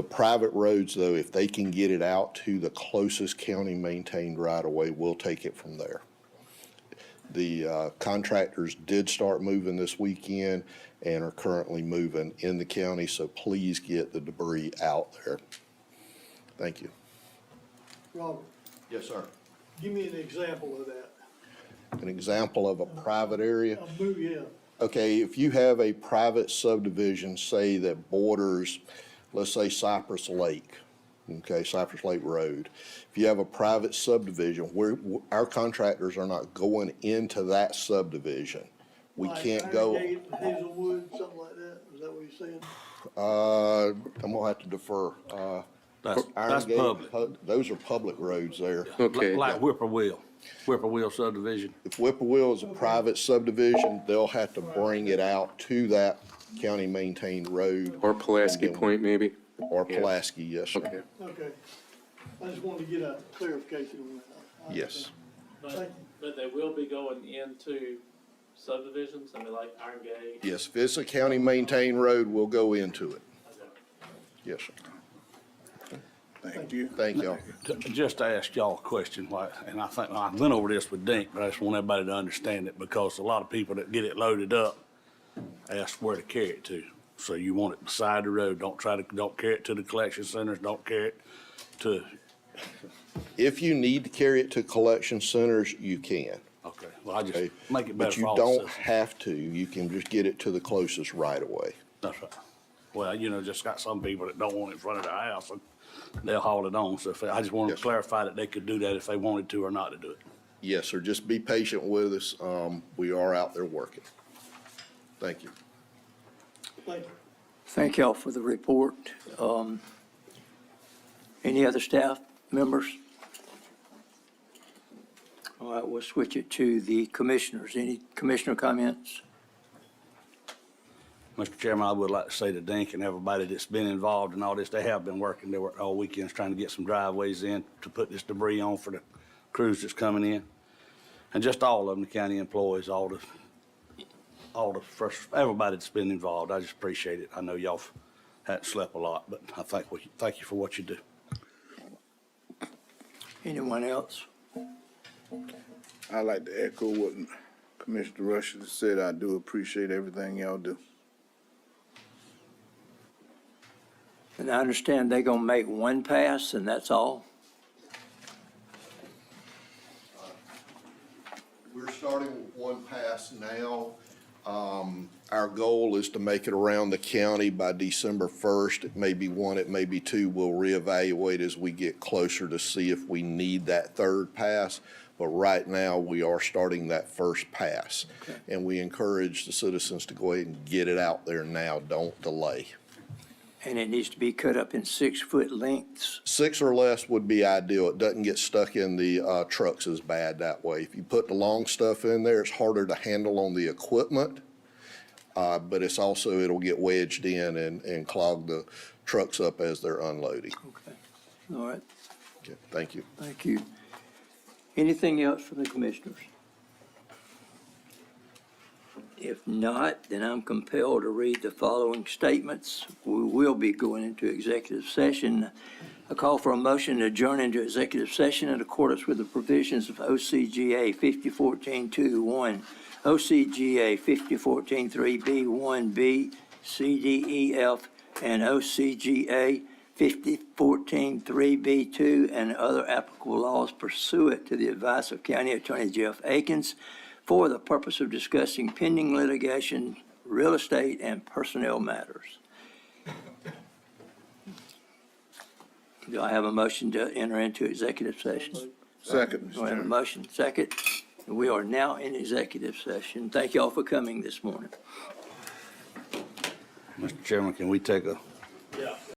private roads, though, if they can get it out to the closest county-maintained right-of-way, we'll take it from there. The contractors did start moving this weekend and are currently moving in the county, so please get the debris out there. Thank you. Robert, Yes, sir. give me an example of that. An example of a private area? Yeah. Okay, if you have a private subdivision, say that borders, let's say Cypress Lake, okay, Cypress Lake Road. If you have a private subdivision, our contractors are not going into that subdivision. We can't go. Hazelwood, something like that, is that what you're saying? I'm gonna have to defer. That's Iron Gate, public. those are public roads there. Okay. Like Whippoorwill subdivision. If Whippoorwill is a private subdivision, they'll have to bring it out to that county-maintained road. Or Pulaski Point, maybe? Or Pulaski, yes, sir. Okay. I just wanted to get a clarification on that. Yes. But they will be going into subdivisions, I mean, like Iron Gate. Yes, if it's a county maintained road, we'll go into it. Yes, sir. Thank you. Thank y'all. Just to ask y'all a question, and I think I went over this with Dink, but I just want everybody to understand it because a lot of people that get it loaded up ask where to carry it to. So you want it beside the road. Don't carry it to the collection centers. Don't carry it to. If you need to carry it to collection centers, you can. Okay. Well, I just Okay? make it better But for you all don't citizens. have to. You can just get it to the closest right of way. That's right. Well, just got some people that don't want it in front of their house and they'll haul it on. So I just wanted to clarify that they could do that if they wanted to or not to do it. Yes, sir. Just be patient with us. We are out there working. Thank you. Thank you. Thank y'all for the report. Any other staff members? All right, we'll switch it to the commissioners. Any commissioner comments? Mr. Chairman, I would like to say to Dink and everybody that's been involved in all this, they have been working. They worked all weekends trying to get some driveways in to put this debris on for the crews that's coming in. And just all of them, the county employees, everybody that's been involved. I just appreciate it. I know y'all hadn't slept a lot, but I thank you for what you do. Anyone else? I'd like to echo what Commissioner Rush said. I do appreciate everything y'all do. And I understand they're gonna make one pass and that's all? We're starting with one pass now. Our goal is to make it around the county by December 1st. It may be one, it may be two. We'll reevaluate as we get closer to see if we need that third pass. But right now, we are starting that first pass. Okay. And we encourage the citizens to go ahead and get it out there now. Don't delay. And it needs to be cut up in 6-foot lengths. 6 or less would be ideal. It doesn't get stuck in the trucks as bad that way. If you put the long stuff in there, it's harder to handle on the equipment. But it's also, it'll get wedged in and clog the trucks up as they're unloading. Okay. All right. Okay, thank you. Thank you. Anything else from the commissioners? If not, then I'm compelled to read the following statements. We will be going into executive session. I call for a motion to adjourn into executive session in accordance with the provisions of OCGA 5014-2-1, OCGA 5014-3B-1B, C, D, E, F, and OCGA 5014-3B2, and other applicable laws pursuant to the advice of County Attorney Jeff Akins, for the purpose of discussing pending litigation, real estate, and personnel matters. Do I have a motion to enter into executive session? Second, Do Mr. I have a Chairman. motion? Second. We are now in executive session. Thank you all for coming this morning. Mr. Chairman, can we take a